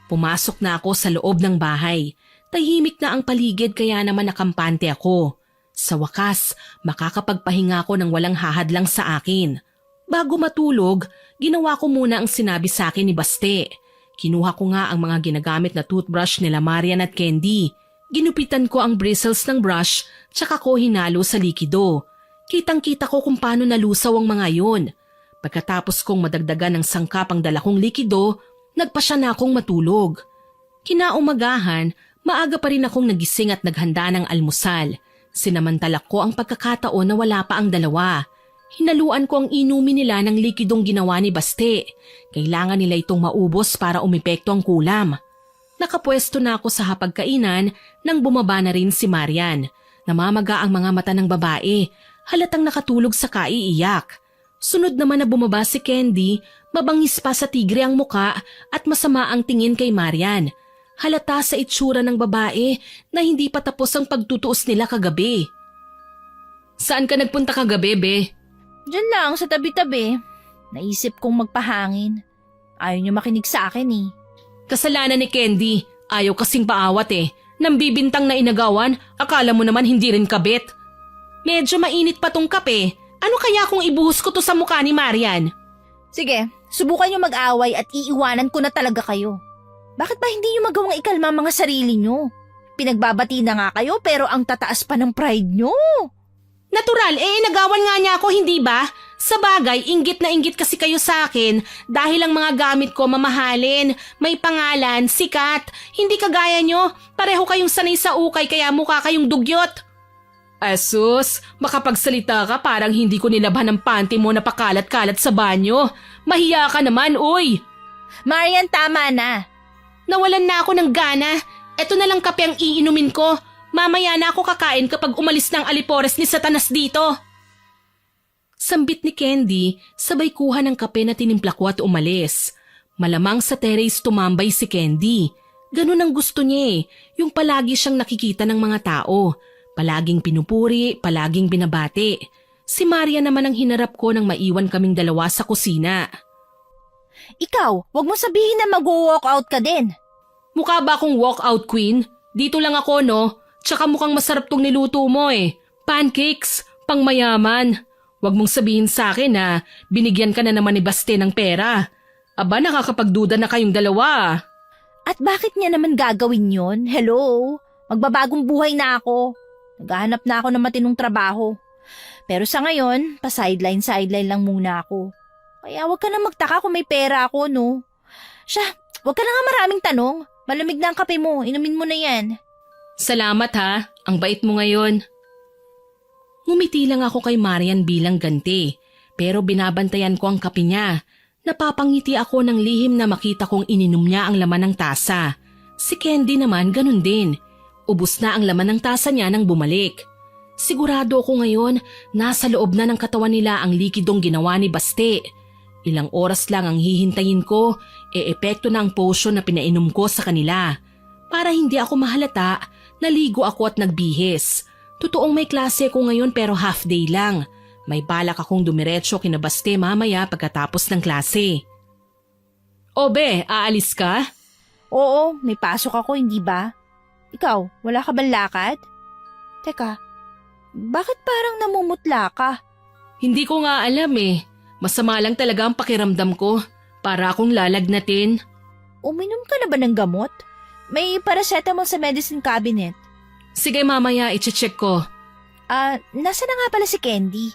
S1: Pumasok na ako sa loob ng bahay. Tahimik na ang paligid kaya naman nakampante ako. Sa wakas, makakapagpahinga ako ng walang hahadlang sa akin. Bago matulog, ginawa ko muna ang sinabi sa akin ni Baste. Kinuha ko nga ang mga ginagamit na toothbrush nila Marian at Candy. Ginupitan ko ang bristles ng brush tsaka ko hinalo sa likido. Kitang-kita ko kung paano nalusaw ang mga yun. Pagkatapos kong madagdagan ng sangkap ang dala kong likido, nagpasya na akong matulog. Kinaumagahan, maaga pa rin akong nagising at naghanda ng almusal. Sinamantala ko ang pagkakataon na wala pa ang dalawa. Hinaluan ko ang inumin nila ng likidong ginawa ni Baste. Kailangan nila itong maubos para umepekto ang kulam. Nakapwesto na ako sa hapagkainan nang bumaba na rin si Marian. Namamaga ang mga mata ng babae. Halatang nakatulog sa kaiiyak. Sunod naman na bumaba si Candy, mabangis pa sa tigre ang muka at masama ang tingin kay Marian. Halata sa itsura ng babae na hindi pa tapos ang pagtutuos nila kagabi. Saan ka nagpunta kagabi, be?
S2: Diyan lang, sa tabi-tabi. Naisip kong magpahangin. Ayaw niyo makinig sa akin eh.
S1: Kasalanan ni Candy. Ayaw kasing paawat eh. Nang bibintang na inagawan, akala mo naman hindi rin kabit. Medyo mainit pa tong kape. Ano kaya kung ibuhos ko to sa mukha ni Marian?
S2: Sige, subukan niyo mag-away at iiwanan ko na talaga kayo. Bakit ba hindi niyo magawang ikalma ang mga sarili niyo? Pinagbabati na nga kayo pero ang tataas pa ng pride niyo.
S1: Natural, nagawan nga niya ako, hindi ba? Sa bagay, inggit na inggit kasi kayo sa akin dahil ang mga gamit ko mamahalin, may pangalan, sikat. Hindi kagaya nyo, pareho kayong sanay sa ukay kaya mukha kayong dugyot. Asus, makapagsalita ka parang hindi ko nilabhan ang panty mo na pakalat-kalat sa banyo. Mahiya ka naman, uy!
S2: Marian, tama na.
S1: Nawalan na ako ng gana. Eto na lang kape ang iinumin ko. Mamaya na ako kakain kapag umalis ng alipores ni Satanas dito. Sambit ni Candy, sabay kuha ng kape na tinimpla ko at umalis. Malamang sa terrace tumambay si Candy. Ganun ang gusto niya yung palagi siyang nakikita ng mga tao. Palaging pinupuri, palaging binabati. Si Maria naman ang hinarap ko nang maiwan kaming dalawa sa kusina.
S2: Ikaw, wag mo sabihin na mag-walk out ka din.
S1: Mukha ba akong walkout queen? Dito lang ako, no? Tsaka mukhang masarap tong niluto mo Pancakes, pang mayaman. Huwag mong sabihin sa akin na binigyan ka na naman ni Baste ng pera. Aba, nakakapagduda na kayong dalawa.
S2: At bakit niya naman gagawin yon? Hello? Magbabagong buhay na ako. Naghahanap na ako ng matinong trabaho. Pero sa ngayon, pa-sideline lang muna ako. Kaya huwag ka na magtaka kung may pera ako, no? Siya, huwag ka na nga maraming tanong. Malamig na ang kape mo, inumin mo na yan.
S1: Salamat ha, ang bait mo ngayon. Ngumiti lang ako kay Marian bilang ganti, pero binabantayan ko ang kape niya. Napapangiti ako ng lihim na makita kong ininom niya ang laman ng tasa. Si Candy naman ganun din. Ubus na ang laman ng tasa niya nang bumalik. Sigurado ako ngayon, nasa loob na ng katawan nila ang likidong ginawa ni Baste. Ilang oras lang ang hihintayin ko, epekto na ang potion na pinainom ko sa kanila. Para hindi ako mahalata, naligo ako at nagbihis. Totoong may klase ko ngayon pero half day lang. May balak akong dumiretso kina Baste mamaya pagkatapos ng klase. Obe, aalis ka?
S2: Oo, may pasok ako, hindi ba? Ikaw, wala ka bang lakad? Teka, bakit parang namumutla ka?
S1: Hindi ko nga alam Masama lang talaga ang pakiramdam ko. Para akong lalagnatin.
S2: Uminom ka na ba ng gamot? May paracetamol sa medicine cabinet.
S1: Sige mamaya, iche-check ko.
S2: Nasa na nga pala si Candy?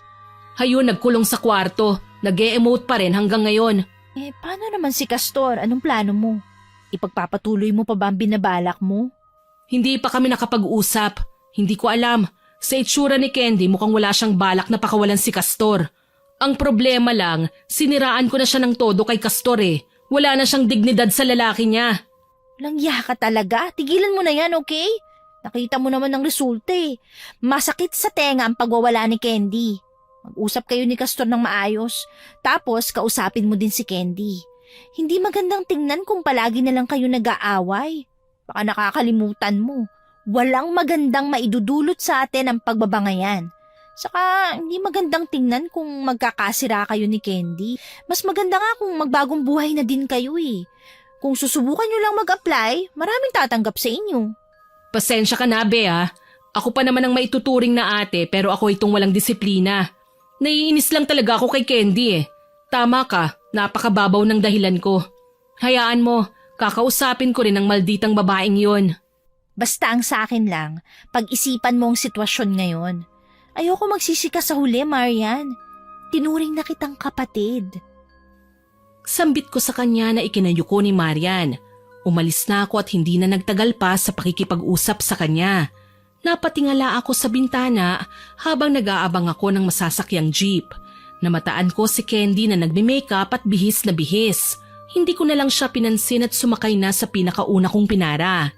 S1: Hayun, nagkulong sa kwarto. Nag-e-emote pa rin hanggang ngayon.
S2: Paano naman si Castor? Anong plano mo? Ipagpapatuloy mo pa ba ang binabalak mo?
S1: Hindi pa kami nakapag-usap. Hindi ko alam. Sa itsura ni Candy mukhang wala siyang balak na pakawalan si Castor. Ang problema lang, siniraan ko na siya ng todo kay Castor Wala na siyang dignidad sa lalaki niya.
S2: Langya ka talaga. Tigilan mo na yan, okay? Nakita mo naman ang resulta eh. Masakit sa tenga ang pagwawala ni Candy. Mag-usap kayo ni Castor ng maayos. Tapos kausapin mo din si Candy. Hindi magandang tingnan kung palagi na lang kayo nag-aaway. Baka nakakalimutan mo. Walang magandang maidudulot sa atin ang pagbabangayan. Saka hindi magandang tingnan kung magkakasira kayo ni Candy. Mas maganda nga kung magbagong buhay na din kayo eh. Kung susubukan nyo lang mag-apply, maraming tatanggap sa inyo.
S1: Pasensya ka na, Be, ah. Ako pa naman ang maituturing na ate pero ako itong walang disiplina. Naiinis lang talaga ako kay Candy eh. Tama ka, napakababaw ng dahilan ko. Hayaan mo, kakausapin ko rin ang malditang babaeng yon.
S2: Basta ang sa akin lang, pag-isipan mo ang sitwasyon ngayon. Ayoko magsisika sa huli, Marian. Tinuring na kitang kapatid.
S1: Sambit ko sa kanya na ikinayuko ni Marian. Umalis na ako at hindi na nagtagal pa sa pakikipag-usap sa kanya. Napatingala ako sa bintana habang nag-aabang ako ng masasakyang jeep. Namataan ko si Candy na nagme-makeup at bihis na bihis. Hindi ko na lang siya pinansin at sumakay na sa pinakauna kong pinara.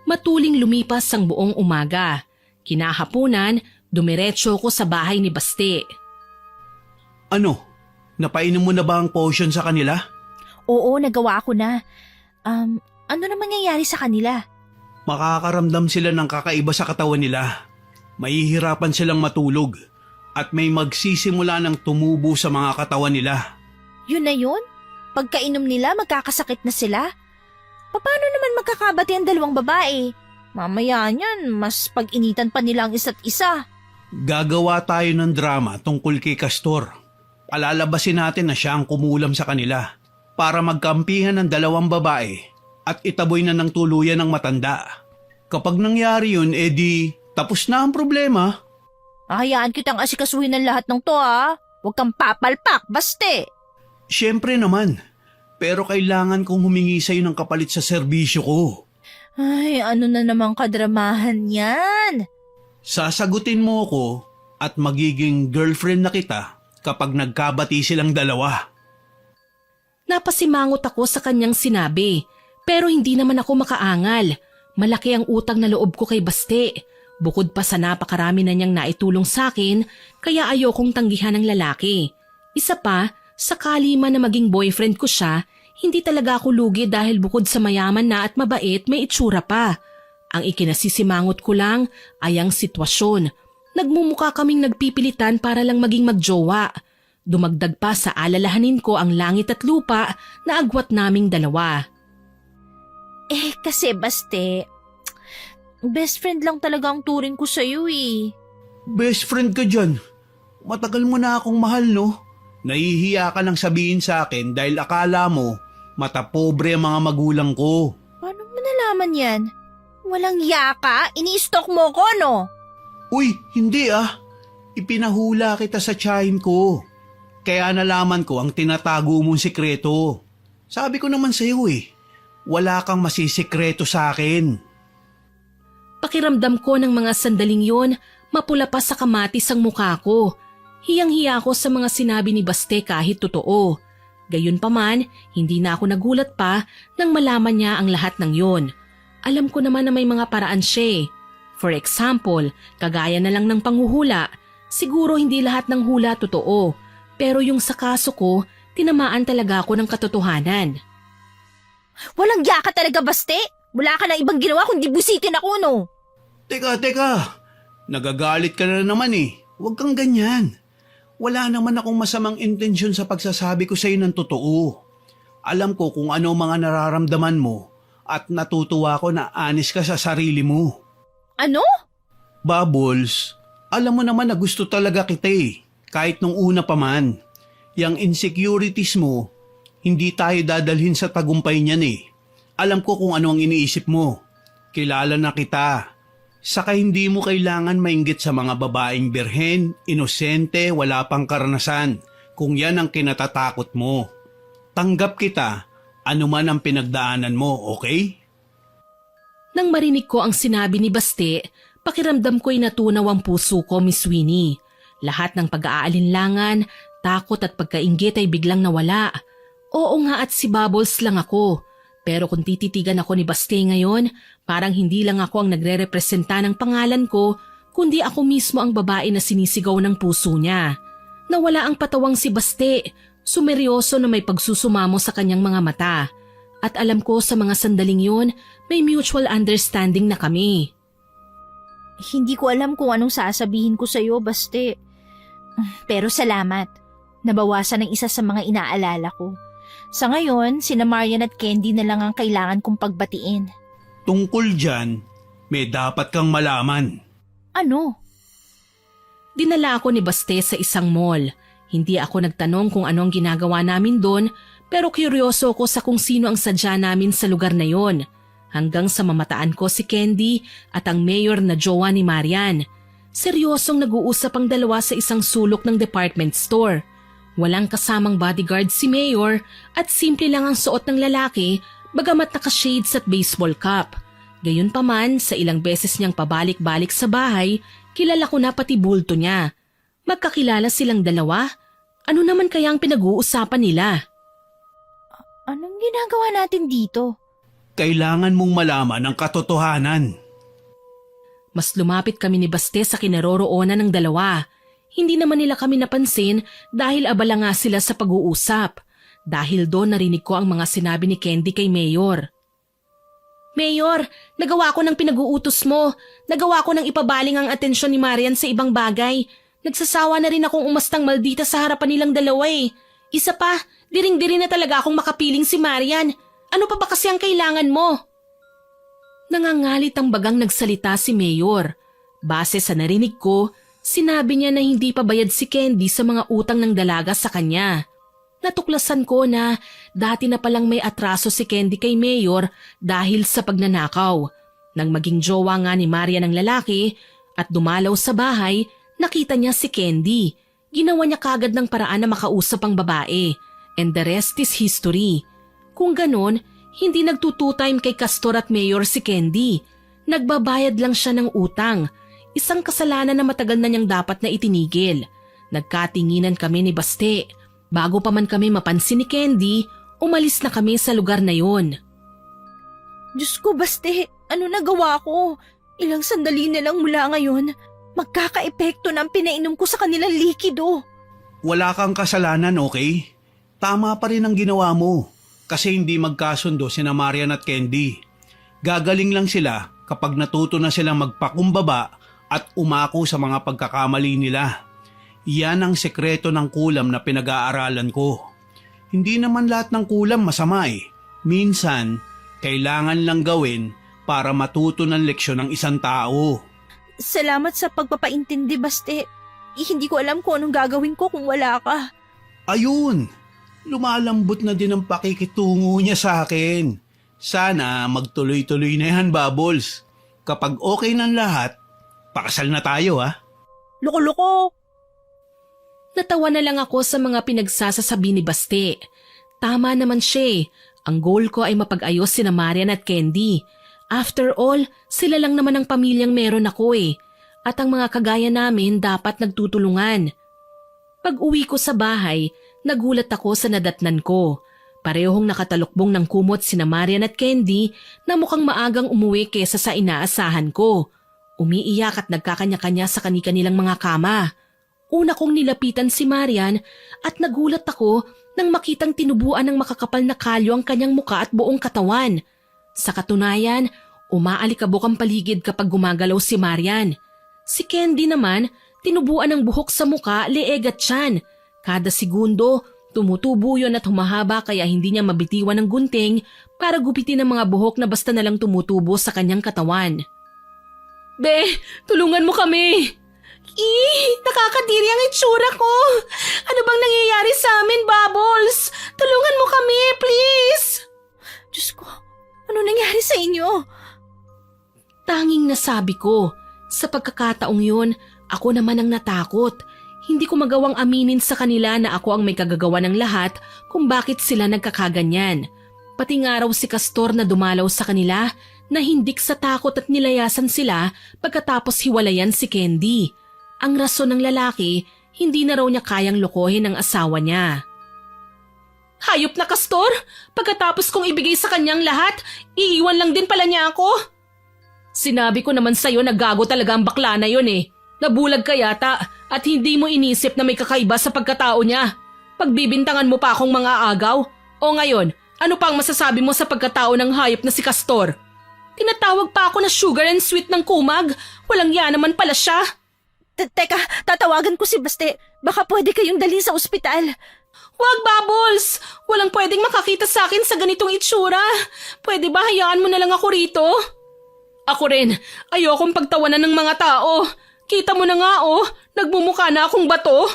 S1: Matuling lumipas ang buong umaga. Kinahaponan, dumiretso ko sa bahay ni Baste.
S3: Ano? Napainom mo na ba ang potion sa kanila?
S2: Oo, nagawa ko na. Ano na mangyayari sa kanila?
S3: Makakaramdam sila ng kakaiba sa katawan nila. Mahihirapan silang matulog at may magsisimula ng tumubo sa mga katawan nila.
S2: Yun na yun? Pagkainom nila, magkakasakit na sila? Paano naman magkakabati ang dalawang babae? Mamaya niyan, mas pag-initan pa nila ang isa't isa.
S3: Gagawa tayo ng drama tungkol kay Castor. Palalabasin natin na siya ang kumulam sa kanila para magkampihan ng dalawang babae at itaboy na ng tuluyan ng matanda. Kapag nangyari yun, edi tapos na ang problema.
S2: Hayaan kitang asikasuhin ng lahat ng to ha. Huwag kang papalpak, Baste.
S3: Siyempre naman, pero kailangan kong humingi sa'yo ng kapalit sa serbisyo ko.
S2: Ay, ano na namang kadramahan yan?
S3: Sasagutin mo ko at magiging girlfriend na kita kapag nagkabati silang dalawa.
S1: Napasimangot ako sa kanyang sinabi, pero hindi naman ako makaangal. Malaki ang utang na loob ko kay Baste. Bukod pa sa napakarami na niyang naitulong sa akin, kaya ayokong tanggihan ng lalaki. Isa pa, sakali man na maging boyfriend ko siya, hindi talaga ako lugi dahil bukod sa mayaman na at mabait, may itsura pa. Ang ikinasisimangot ko lang ay ang sitwasyon. Nagmumukha kaming nagpipilitan para lang maging magjowa. Dumagdag pa sa alalahanin ko ang langit at lupa na agwat naming dalawa.
S2: Kasi Baste, best friend lang talaga ang turing ko sa'yo eh.
S3: Best friend ka dyan. Matagal mo na akong mahal, no? Nahihiya ka lang sabihin sa akin dahil akala mo matapobre ang mga magulang ko.
S2: Paano mo nalaman yan? Walang yaka? Ini-stalk mo ko, no?
S3: Uy, hindi ah. Ipinahula kita sa tiyahin ko. Kaya nalaman ko ang tinatago mong sikreto. Sabi ko naman sa'yo wala kang masisikreto sa akin.
S1: Pakiramdam ko ng mga sandaling yon, mapula pa sa kamatis ang mukha ko. Hiyang-hiya ako sa mga sinabi ni Baste kahit totoo. Gayunpaman, hindi na ako nagulat pa nang malaman niya ang lahat ng yon. Alam ko naman na may mga paraan siya. For example, kagaya na lang ng panghuhula. Siguro hindi lahat ng hula totoo. Pero yung sa kaso ko, tinamaan talaga ako ng katotohanan.
S2: Walang yaka talaga, Baste. Wala ka ng ibang ginawa kundi busitin ako, no?
S3: Teka. Nagagalit ka na naman Huwag kang ganyan. Wala naman akong masamang intensyon sa pagsasabi ko sa'yo ng totoo. Alam ko kung ano mga nararamdaman mo at natutuwa ko na honest ka sa sarili mo.
S2: Ano?
S3: Bubbles, alam mo naman na gusto talaga kita kahit nung una pa man. Yang insecurities mo, hindi tayo dadalhin sa tagumpay niyan Alam ko kung ano ang iniisip mo. Kilala na kita. Saka hindi mo kailangan mainggit sa mga babaeng birhen, inosente, wala pang karanasan, kung yan ang kinatatakot mo. Tanggap kita, anuman ang pinagdaanan mo, okay?
S1: Nang marinig ko ang sinabi ni Baste, pakiramdam ko'y natunaw ang puso ko, Miss Winnie. Lahat ng pag-aalinlangan, takot at pagkainggit ay biglang nawala. Oo nga at si Bubbles lang ako. Pero kung tititigan ako ni Baste ngayon, parang hindi lang ako ang nagre-representa ng pangalan ko, kundi ako mismo ang babae na sinisigaw ng puso niya. Nawala ang patawang si Baste, sumeryoso na may pagsusumamo sa kanyang mga mata. At alam ko sa mga sandaling yun, may mutual understanding na kami.
S2: Hindi ko alam kung anong sasabihin ko sa'yo, Baste. Pero salamat. Nabawasan ng isa sa mga inaalala ko. Sa ngayon, sina Marian at Candy na lang ang kailangan kong pagbatiin.
S3: Tungkol dyan, may dapat kang malaman.
S2: Ano?
S1: Dinala ako ni Baste sa isang mall. Hindi ako nagtanong kung ano ang ginagawa namin doon, pero kuryoso ko sa kung sino ang sadya namin sa lugar na yon. Hanggang sa mamataan ko si Candy at ang mayor na jowa ni Marian. Seryosong nag-uusap ang dalawa sa isang sulok ng department store. Walang kasamang bodyguard si mayor at simple lang ang suot ng lalaki bagamat naka-shades at baseball cap. Gayunpaman, sa ilang beses niyang pabalik-balik sa bahay, kilala ko na pati bulto niya. Magkakilala silang dalawa? Ano naman kaya ang pinag-uusapan nila?
S2: Anong ginagawa natin dito?
S3: Kailangan mong malaman ang katotohanan.
S1: Mas lumapit kami ni Baste sa kinaroroonan ng dalawa. Hindi naman nila kami napansin dahil abala nga sila sa pag-uusap. Dahil doon narinig ko ang mga sinabi ni Candy kay Mayor. Mayor, nagawa ko ng pinag-uutos mo. Nagawa ko ng ipabaling ang atensyon ni Marian sa ibang bagay. Nagsasawa na rin akong umastang maldita sa harapan nilang dalawa eh. Isa pa, diring-diri na talaga akong makapiling si Marian. Ano pa ba kasi ang kailangan mo? Nangangalit ang bagang nagsalita si Mayor. Base sa narinig ko, sinabi niya na hindi pa bayad si Candy sa mga utang ng dalaga sa kanya. Natuklasan ko na dati na palang may atraso si Candy kay Mayor dahil sa pagnanakaw. Nang maging jowa nga ni Marian ang lalaki at dumalaw sa bahay, nakita niya si Candy. Ginawa niya kagad ng paraan na makausap ang babae. And the rest is history. Kung ganon, hindi nagtutu-time kay Castor at Mayor si Candy. Nagbabayad lang siya ng utang. Isang kasalanan na matagal na niyang dapat na itinigil. Nagkatinginan kami ni Baste. Bago pa man kami mapansin ni Candy, umalis na kami sa lugar na yon.
S2: Diyos ko, Baste, ano nagawa ko? Ilang sandali na lang mula ngayon, magkaka-epekto ng pinainom ko sa kanilang likido.
S3: Wala kang kasalanan, okay? Tama pa rin ang ginawa mo. Kasi hindi magkasundo sina Marian at Candy. Gagaling lang sila kapag natuto na silang magpakumbaba at umako sa mga pagkakamali nila. Yan ang sekreto ng kulam na pinag-aaralan ko. Hindi naman lahat ng kulam masama eh. Minsan, kailangan lang gawin para matuto ng leksyon ng isang tao.
S2: Salamat sa pagpapaintindi, Baste. Hindi ko alam kung anong gagawin ko kung wala ka.
S3: Ayun! Lumalambot na din ang pakikitungo niya sa akin. Sana magtuloy-tuloy na yan, Bubbles. Kapag okay ng lahat, pakasal na tayo ha.
S2: Loko-loko!
S1: Natawa na lang ako sa mga pinagsasasabi ni Baste. Tama naman siya. Ang goal ko ay mapag-ayos sina Marian at Candy. After all, sila lang naman ang pamilyang meron ako eh. At ang mga kagaya namin dapat nagtutulungan. Pag-uwi ko sa bahay, nagulat ako sa nadatnan ko. Parehong nakatalukbong ng kumot sina Marian at Candy na mukhang maagang umuwi kesa sa inaasahan ko. Umiiyak at nagkakanya-kanya sa kani-kanilang mga kama. Una kong nilapitan si Marian at nagulat ako nang makitang tinubuan ng makakapal na kalyo ang kanyang muka at buong katawan. Sa katunayan, umaalikabok ang paligid kapag gumagalaw si Marian. Si Candy naman, tinubuan ng buhok sa muka, leeg at tiyan. Kada segundo, tumutubo yun at humahaba kaya hindi niya mabitiwan ng gunting para gupitin ang mga buhok na basta nalang tumutubo sa kanyang katawan. Be, tulungan mo kami! Nakakadiri ang itsura ko! Ano bang nangyayari sa amin, Bubbles? Tulungan mo kami, please!
S2: Diyos ko, ano nangyari sa inyo?
S1: Tanging nasabi ko. Sa pagkakataong yun, ako naman ang natakot. Hindi ko magawang aminin sa kanila na ako ang may kagagawa ng lahat kung bakit sila nagkakaganyan. Pati nga raw si Castor na dumalaw sa kanila, nahindik sa takot at nilayasan sila pagkatapos hiwalayan si Candy. Ang rason ng lalaki, hindi na raw niya kayang lokohin ang asawa niya. Hayop na Castor! Pagkatapos kong ibigay sa kanyang lahat, iiwan lang din pala niya ako. Sinabi ko naman sa'yo na gago talaga ang bakla na yun eh. Nabulag ka yata at hindi mo inisip na may kakaiba sa pagkatao niya. Pagbibintangan mo pa akong mga agaw? O ngayon, ano pang masasabi mo sa pagkatao ng hayop na si Castor? Tinatawag pa ako na sugar and sweet ng kumag. Walang ya naman pala siya.
S2: Teka, tatawagan ko si Baste. Baka pwede kayong dalhin sa ospital.
S1: Wag, Bubbles! Walang pwedeng makakita sa akin sa ganitong itsura. Pwede ba hayaan mo na lang ako rito? Ako rin. Ayokong pagtawanan ng mga tao. Kita mo na nga nagmumukha na akong bato.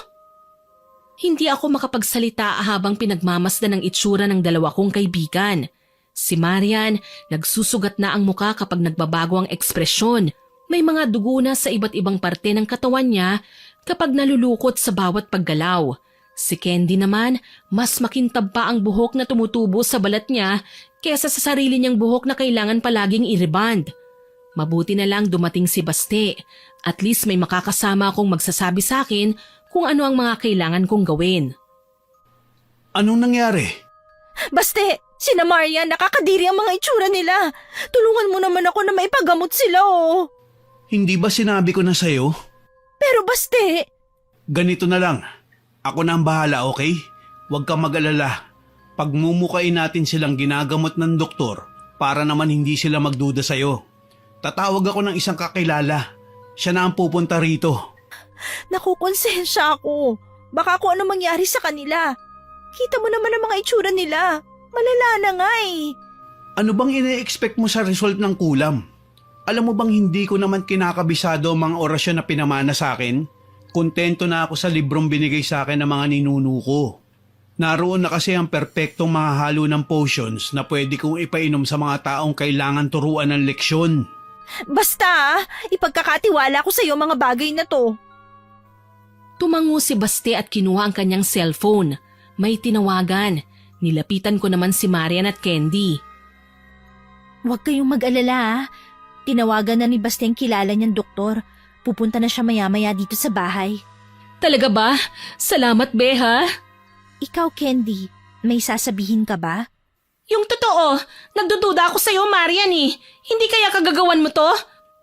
S1: Hindi ako makapagsalita habang pinagmamasdan ng itsura ng dalawa kong kaibigan. Si Marian, nagsusugat na ang muka kapag nagbabago ang ekspresyon. May mga dugo na sa iba't ibang parte ng katawan niya kapag nalulukot sa bawat paggalaw. Si Candy naman, mas makintab pa ang buhok na tumutubo sa balat niya kesa sa sarili niyang buhok na kailangan palaging i-reband. Mabuti na lang dumating si Baste. At least may makakasama akong magsasabi sa akin kung ano ang mga kailangan kong gawin.
S3: Anong nangyari?
S2: Baste, sina Marian, nakakadiri ang mga itsura nila. Tulungan mo naman ako na maipagamot sila
S3: Hindi ba sinabi ko na sa'yo?
S2: Pero Baste…
S3: Ganito na lang. Ako na ang bahala, okay? Huwag kang mag-alala. Pagmumukain natin silang ginagamot ng doktor para naman hindi sila magduda sa'yo. Tatawag ako ng isang kakilala. Siya na ang pupunta rito.
S2: Nakukonsensya ako. Baka kung ano mangyari sa kanila. Kita mo naman ang mga itsura nila. Malala na nga eh.
S3: Ano bang ine-expect mo sa result ng kulam? Alam mo bang hindi ko naman kinakabisado ang mga orasyon na pinamana sa akin? Kontento na ako sa librong binigay sa akin ng mga ninuno ko. Naroon na kasi ang perpektong mga halo ng potions na pwede kong ipainom sa mga taong kailangan turuan ng leksyon.
S2: Basta, ipagkakatiwala ko sa iyo mga bagay na to.
S1: Tumango si Baste at kinuha ang kanyang cellphone. May tinawagan. Nilapitan ko naman si Marian at Candy.
S2: Huwag kayong mag-alala. Tinawagan na ni Baste ang kilala niyang doktor. Pupunta na siya maya-maya dito sa bahay.
S1: Talaga ba? Salamat, Beha.
S2: Ikaw, Candy, may sasabihin ka ba?
S1: Yung totoo, nagdududa ako sa'yo, Marian eh. Hindi kaya kagagawan mo to?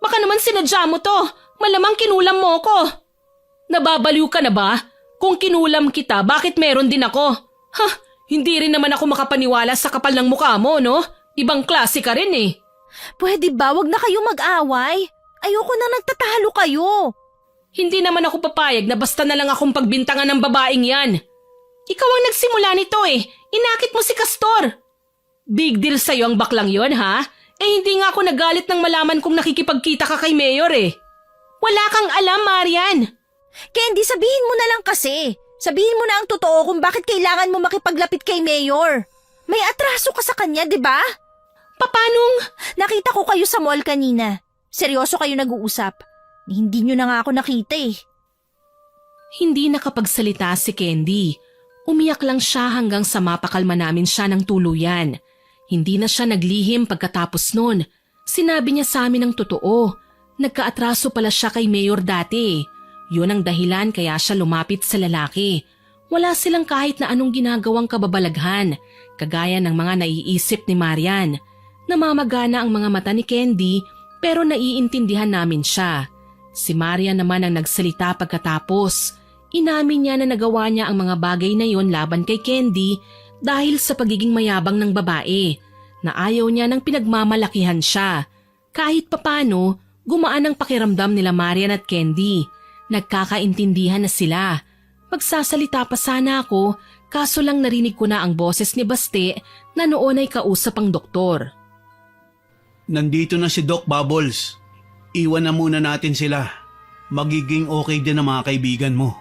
S1: Baka naman sinadya mo to. Malamang kinulam mo ko. Nababaliw ka na ba? Kung kinulam kita, bakit meron din ako? Hindi rin naman ako makapaniwala sa kapal ng mukha mo, no? Ibang klase ka rin eh.
S2: Pwede ba wag na kayo mag-away? Ayoko na nagtatalo kayo.
S1: Hindi naman ako papayag na basta na lang akong pagbintangan ng babaeng yan. Ikaw ang nagsimula nito eh. Inakit mo si Castor. Big deal sa'yo ang baklang yon, ha? Hindi nga ako nagalit nang malaman kung nakikipagkita ka kay Mayor eh. Wala kang alam, Marian.
S2: Candy, sabihin mo na lang kasi. Sabihin mo na ang totoo kung bakit kailangan mo makipaglapit kay Mayor. May atraso ka sa kanya, di ba?
S1: Papanong?
S2: Nakita ko kayo sa mall kanina. Seryoso kayo nag-uusap. Hindi nyo na nga ako nakita eh.
S1: Hindi nakapagsalita si Candy. Umiyak lang siya hanggang sa mapakalma namin siya ng tuluyan. Hindi na siya naglihim pagkatapos nun. Sinabi niya sa amin ang totoo. Nagkaatraso pala siya kay Mayor dati. Yun ang dahilan kaya siya lumapit sa lalaki. Wala silang kahit na anong ginagawang kababalaghan, kagaya ng mga naiisip ni Marian. Namamagana ang mga mata ni Candy pero naiintindihan namin siya. Si Marian naman ang nagsalita pagkatapos. Inamin niya na nagawa niya ang mga bagay na yon laban kay Candy dahil sa pagiging mayabang ng babae, na ayaw niya nang pinagmamalakihan siya. Kahit papano, gumaan ang pakiramdam nila Marian at Candy. Nagkakaintindihan na sila. Magsasalita pa sana ako, kaso lang narinig ko na ang boses ni Baste na noon ay kausap ang doktor.
S3: Nandito na si Doc Bubbles. Iwan na muna natin sila. Magiging okay din ang mga kaibigan mo.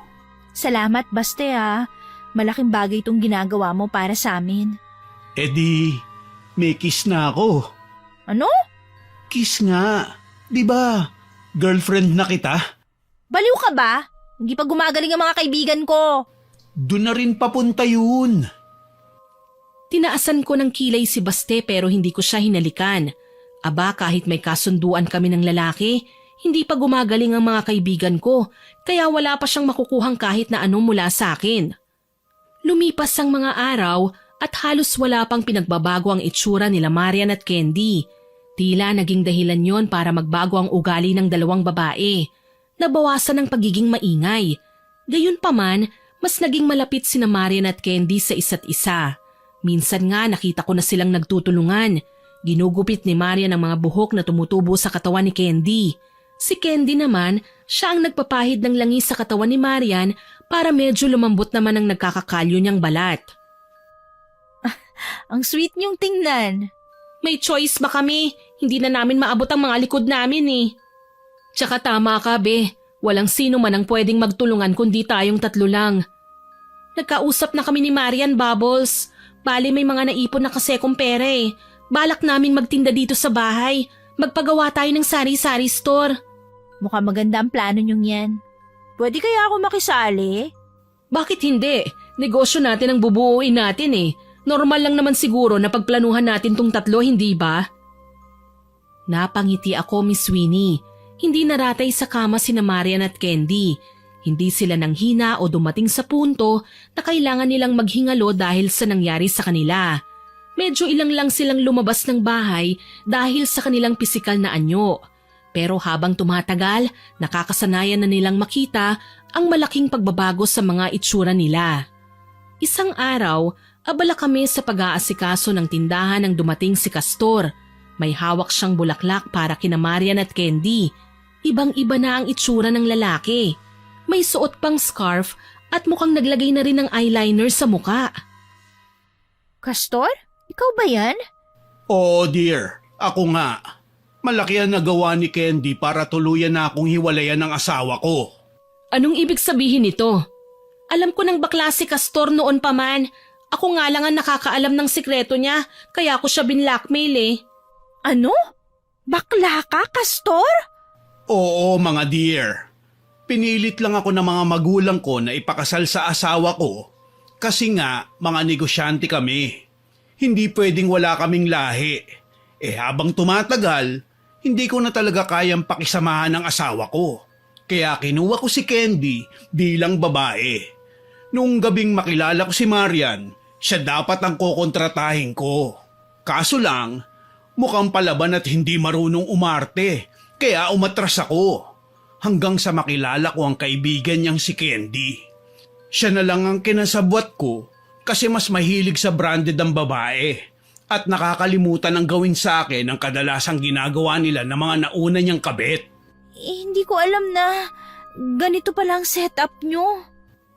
S2: Salamat, Baste ha. Malaking bagay itong ginagawa mo para sa amin.
S3: May kiss na ako.
S2: Ano?
S3: Kiss nga. Diba? Girlfriend na kita?
S2: Baliw ka ba? Hindi pa gumagaling ang mga kaibigan ko.
S3: Doon na rin papunta yun.
S1: Tinaasan ko ng kilay si Baste pero hindi ko siya hinalikan. Aba, kahit may kasunduan kami ng lalaki, hindi pa gumagaling ang mga kaibigan ko, kaya wala pa siyang makukuhang kahit na ano mula sa akin. Lumipas ang mga araw at halos wala pang pinagbabago ang itsura nila Marian at Candy. Tila naging dahilan yon para magbago ang ugali ng dalawang babae. Nabawasan ang pagiging maingay. Gayunpaman, mas naging malapit sina Marian at Candy sa isa't isa. Minsan nga nakita ko na silang nagtutulungan. Ginugupit ni Marian ang mga buhok na tumutubo sa katawan ni Candy. Si Candy naman, siya ang nagpapahid ng langis sa katawan ni Marian para medyo lumambot naman ang nagkakakalyo niyang balat.
S2: Ang sweet niyong tingnan.
S1: May choice ba kami? Hindi na namin maabot ang mga likod namin eh. Tsaka tama ka, be. Walang sino man ang pwedeng magtulungan kundi tayong tatlo lang. Nagkausap na kami ni Marian, Bubbles. Bali may mga naipon na kasi kong pera eh. Balak naming magtinda dito sa bahay. Magpagawa tayo ng sari-sari store.
S2: Mukhang maganda ang plano niyong yan. Pwede kaya ako makisali?
S1: Bakit hindi? Negosyo natin ang bubuuin natin eh. Normal lang naman siguro na pagplanuhan natin tong tatlo, hindi ba? Napangiti ako, Miss Winnie. Hindi naratay sa kama sina Marian at Candy. Hindi sila nanghina o dumating sa punto na kailangan nilang maghingalo dahil sa nangyari sa kanila. Medyo ilang lang silang lumabas ng bahay dahil sa kanilang pisikal na anyo. Pero habang tumatagal, nakakasanayan na nilang makita ang malaking pagbabago sa mga itsura nila. Isang araw, abala kami sa pag-aasikaso ng tindahan nang dumating si Castor. May hawak siyang bulaklak para kina Marian at Candy. Ibang-iba na ang itsura ng lalaki. May suot pang scarf at mukhang naglagay na rin ng eyeliner sa muka.
S2: Castor? Ikaw ba yan?
S3: Oo dear, ako nga. Malaki ang nagawa ni Candy para tuluyan na akong hiwalayan ng asawa ko.
S1: Anong ibig sabihin nito? Alam ko ng bakla si Castor noon pa man. Ako nga lang ang nakakaalam ng sikreto niya, kaya ako siya binlockmail eh.
S2: Ano? Bakla ka, Castor?
S3: Oo mga dear. Pinilit lang ako ng mga magulang ko na ipakasal sa asawa ko kasi nga mga negosyante kami. Hindi pwedeng wala kaming lahi. Habang tumatagal, hindi ko na talaga kayang pakisamahan ng asawa ko. Kaya kinuha ko si Candy bilang babae. Nung gabing makilala ko si Marian, siya dapat ang kukontratahin ko. Kaso lang, mukhang palaban at hindi marunong umarte, kaya umatras ako. Hanggang sa makilala ko ang kaibigan niyang si Candy. Siya na lang ang kinasabwat ko kasi mas mahilig sa branded ang babae at nakakalimutan ang gawin sa akin ang kadalasang ginagawa nila ng mga nauna niyang kabit.
S2: Hindi ko alam na ganito pala ang setup nyo.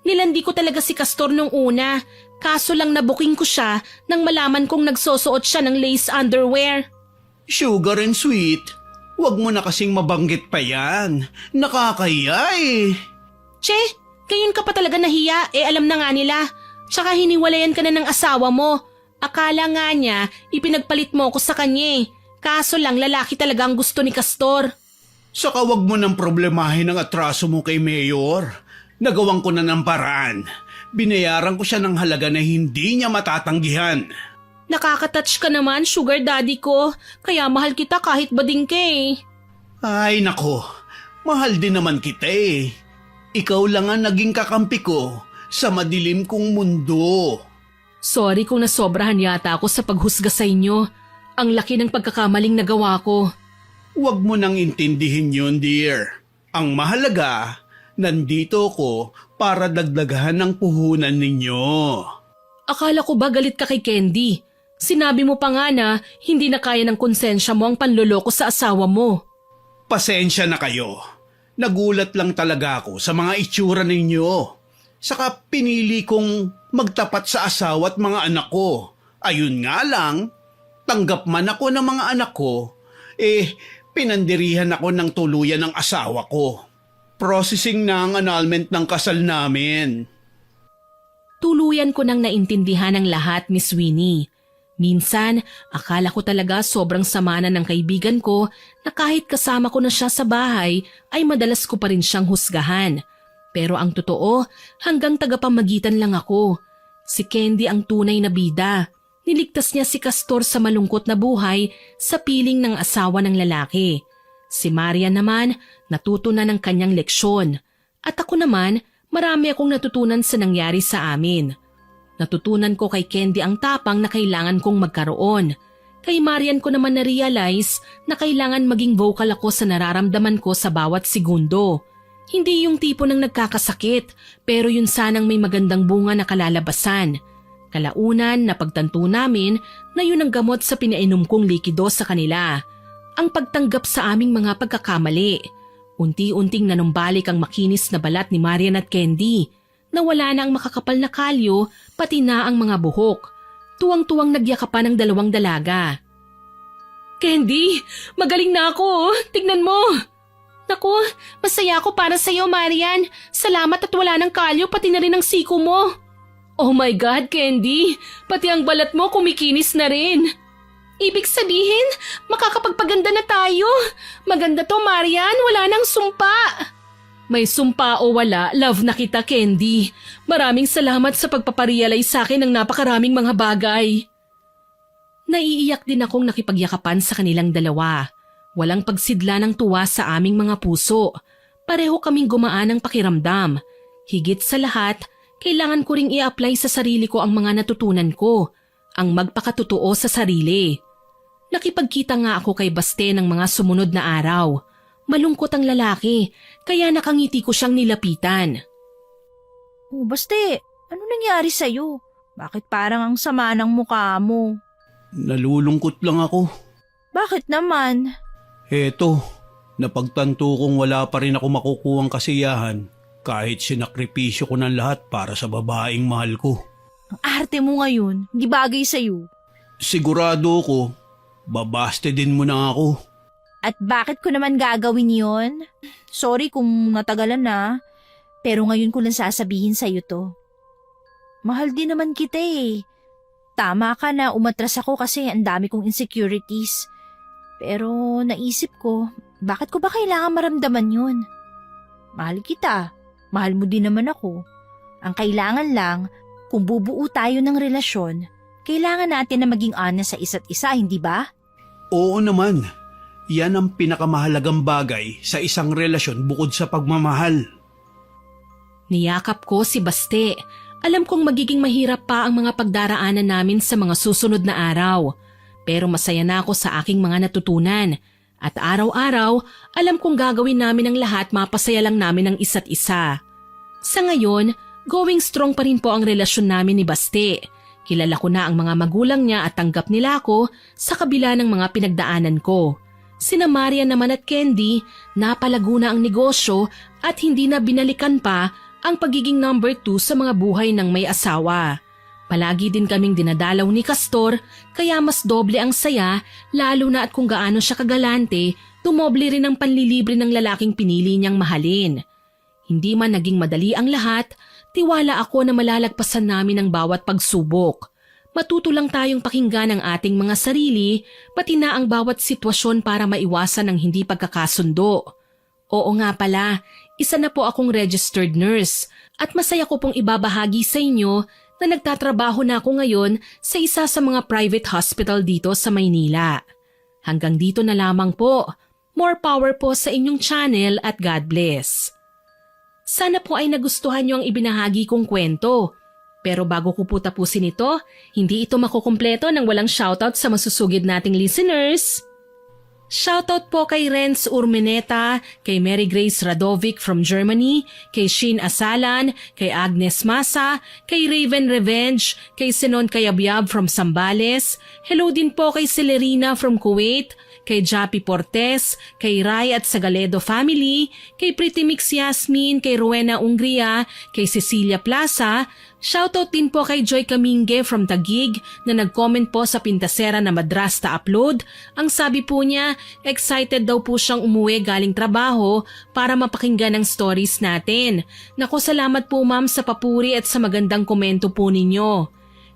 S1: Nilandi ko talaga si Castor nung una, kaso lang nabuking ko siya nang malaman kong nagsosuot siya ng lace underwear.
S3: Sugar and sweet, wag mo na kasing mabanggit pa yan. Nakakahiya eh.
S1: Che, gayon ka pa talaga nahiya, alam na nga nila. Tsaka hiniwalayan ka na ng asawa mo. Akala nga niya, ipinagpalit mo ko sa kanya eh. Kaso lang lalaki talaga ang gusto ni Castor.
S3: Saka wag mo nang problemahin ang atraso mo kay Mayor. Nagawan ko na ng paraan. Binayaran ko siya ng halaga na hindi niya matatanggihan.
S1: Nakakatouch ka naman, sugar daddy ko. Kaya mahal kita kahit bading ka eh.
S3: Ay nako, mahal din naman kita eh. Ikaw lang ang naging kakampi ko sa madilim kong mundo.
S1: Sorry kung nasobrahan yata ako sa paghusga sa inyo. Ang laki ng pagkakamaling nagawa ko.
S3: Huwag mo nang intindihin yun, dear. Ang mahalaga, nandito ko para dagdagahan ng puhunan ninyo.
S1: Akala ko ba galit ka kay Candy? Sinabi mo pa nga na hindi na kaya ng konsensya mo ang panloloko sa asawa mo.
S3: Pasensya na kayo. Nagulat lang talaga ako sa mga itsura ninyo. Saka pinili kong magtapat sa asawa at mga anak ko. Ayun nga lang, tanggap man ako ng mga anak ko, pinandirihan ako ng tuluyan ng asawa ko. Processing na ang annulment ng kasal namin.
S1: Tuluyan ko nang naintindihan ang lahat, Miss Winnie. Minsan, akala ko talaga sobrang sama na ng kaibigan ko na kahit kasama ko na siya sa bahay ay madalas ko pa rin siyang husgahan. Pero ang totoo, hanggang tagapamagitan lang ako. Si Candy ang tunay na bida. Niligtas niya si Castor sa malungkot na buhay sa piling ng asawa ng lalaki. Si Marian naman, natuto na ng kanyang leksyon. At ako naman, marami akong natutunan sa nangyari sa amin. Natutunan ko kay Candy ang tapang na kailangan kong magkaroon. Kay Marian ko naman na-realize na kailangan maging vocal ako sa nararamdaman ko sa bawat segundo. Hindi yung tipo ng nagkakasakit, pero yun sanang may magandang bunga na kalalabasan. Kalaunan, napagtanto namin na yun ang gamot sa pinainom kong likido sa kanila. Ang pagtanggap sa aming mga pagkakamali. Unti-unting nanumbalik ang makinis na balat ni Marian at Candy. Nawala na ang makakapal na kalyo, pati na ang mga buhok. Tuwang-tuwang nagyakapan ng dalawang dalaga. Candy, magaling na ako. Tignan mo. Naku, masaya ako para sa'yo, Marian. Salamat at wala ng kalyo, pati na rin ang siko mo. Oh my God, Candy. Pati ang balat mo kumikinis na rin. Ibig sabihin, makakapagpaganda na tayo. Maganda to, Marian. Wala nang sumpa. May sumpa o wala, love na kita, Candy. Maraming salamat sa pagpaparealize sa akin ng napakaraming mga bagay. Naiiyak din akong nakipagyakapan sa kanilang dalawa. Walang pagsidla ng tuwa sa aming mga puso. Pareho kaming gumaan ng pakiramdam. Higit sa lahat, kailangan ko ring i-apply sa sarili ko ang mga natutunan ko. Ang magpakatotoo sa sarili. Nakipagkita nga ako kay Baste ng mga sumunod na araw. Malungkot ang lalaki, kaya nakangiti ko siyang nilapitan.
S2: Oh, Baste, ano nangyari sa'yo? Bakit parang ang sama ng mukha mo?
S3: Nalulungkot lang ako.
S2: Bakit naman?
S3: Eto, napagtanto kong wala pa rin ako makukuhang kasiyahan kahit sinakripisyo ko ng lahat para sa babaeng mahal ko.
S2: Ang arte mo ngayon, hindi bagay sa'yo.
S3: Sigurado ko, babaste din mo na ako.
S2: At bakit ko naman gagawin yon? Sorry kung natagalan na, pero ngayon ko lang sasabihin sa'yo to. Mahal din naman kita eh. Tama ka na umatras ako kasi ang dami kong insecurities. Pero naisip ko, bakit ko ba kailangan maramdaman yun? Mahal kita, mahal mo din naman ako. Ang kailangan lang, kung bubuo tayo ng relasyon, kailangan natin na maging honest sa isa't isa, hindi ba?
S3: Oo naman. Yan ang pinakamahalagang bagay sa isang relasyon bukod sa pagmamahal.
S1: Niyakap ko si Baste. Alam kong magiging mahirap pa ang mga pagdaraanan namin sa mga susunod na araw. Pero masaya na ako sa aking mga natutunan. At araw-araw, alam kong gagawin namin ang lahat mapasaya lang namin ang isa't isa. Sa ngayon, going strong pa rin po ang relasyon namin ni Baste. Kilala ko na ang mga magulang niya at tanggap nila ako sa kabila ng mga pinagdaanan ko. Sina Marian naman at Candy, napalago na ang negosyo at hindi na binalikan pa ang pagiging number 2 sa mga buhay ng may asawa. Palagi din kaming dinadalaw ni Castor kaya mas doble ang saya lalo na at kung gaano siya kagalante, tumoble rin ang panlilibre ng lalaking pinili niyang mahalin. Hindi man naging madali ang lahat, tiwala ako na malalagpasan namin ang bawat pagsubok. Matuto lang tayong pakinggan ang ating mga sarili, pati na ang bawat sitwasyon para maiwasan ang hindi pagkakasundo. Oo nga pala, isa na po akong registered nurse at masaya ko pong ibabahagi sa inyo na nagtatrabaho na ako ngayon sa isa sa mga private hospital dito sa Maynila. Hanggang dito na lamang po. More power po sa inyong channel at God bless. Sana po ay nagustuhan niyo ang ibinahagi kong kwento. Pero bago ko po tapusin ito, hindi ito makukumpleto nang walang shoutout sa masusugid nating listeners. Shoutout po kay Renz Urmeneta, kay Mary Grace Radovic from Germany, kay Shin Asalan, kay Agnes Masa, kay Raven Revenge, kay Senon Kayabyab from Sambales, hello din po kay Celerina from Kuwait, kay Japi Portes, kay Rai at Sagaledo family, kay Pretty Mix Yasmin, kay Rowena Ungria, kay Cecilia Plaza. Shoutout din po kay Joy Kaminge from Taguig na nag-comment po sa Pintasera na Madrasta upload. Ang sabi po niya, excited daw po siyang umuwi galing trabaho para mapakinggan ang stories natin. Naku, salamat po ma'am sa papuri at sa magandang komento po ninyo.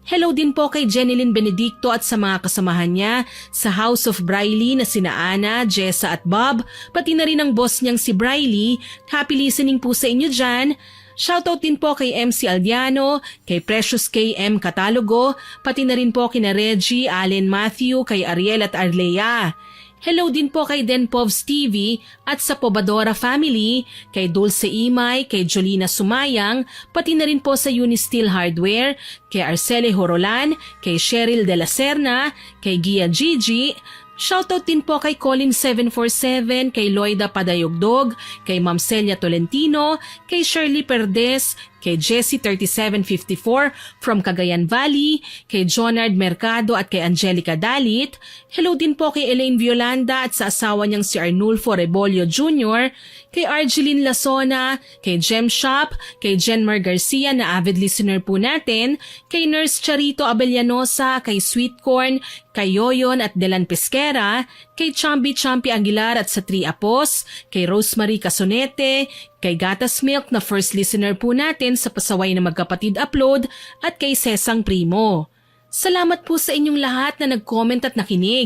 S1: Hello din po kay Jenilyn Benedicto at sa mga kasamahan niya sa House of Briley na sina Ana, Jessa at Bob, pati na rin ang boss niyang si Briley. Happy listening po sa inyo dyan. Shoutout din po kay MC Aldiano, kay Precious KM Catalogo, pati na rin po kina Reggie, Allen Matthew, kay Ariel at Arlea. Hello din po kay Denpovs TV at sa Pobadora family, kay Dulce Imay, kay Jolina Sumayang, pati na rin po sa Unisteel Hardware, kay Arcele Horolan, kay Cheryl De La Serna, kay Gia Gigi. Shoutout din po kay Colin747, kay Loida Padayogdog, kay Ma'am Celia Tolentino, kay Shirley Perdes, kay Jessie3754 from Cagayan Valley, kay Jonard Mercado at kay Angelica Dalit. Hello din po kay Elaine Violanda at sa asawa niyang si Arnulfo Rebolio Jr., kay Argeline Lasona, kay Gem Shop, kay Jenmar Garcia na avid listener po natin, kay Nurse Charito Abellanosa, kay Sweet Corn, kay Yoyon at Delan Pesquera, kay Chambi Aguilar at sa Tri Apos, kay Rosemary Casonete, kay Gatas Milk na first listener po natin sa Pasaway na Magkapatid Upload at kay Sesang Primo. Salamat po sa inyong lahat na nag-comment at nakinig.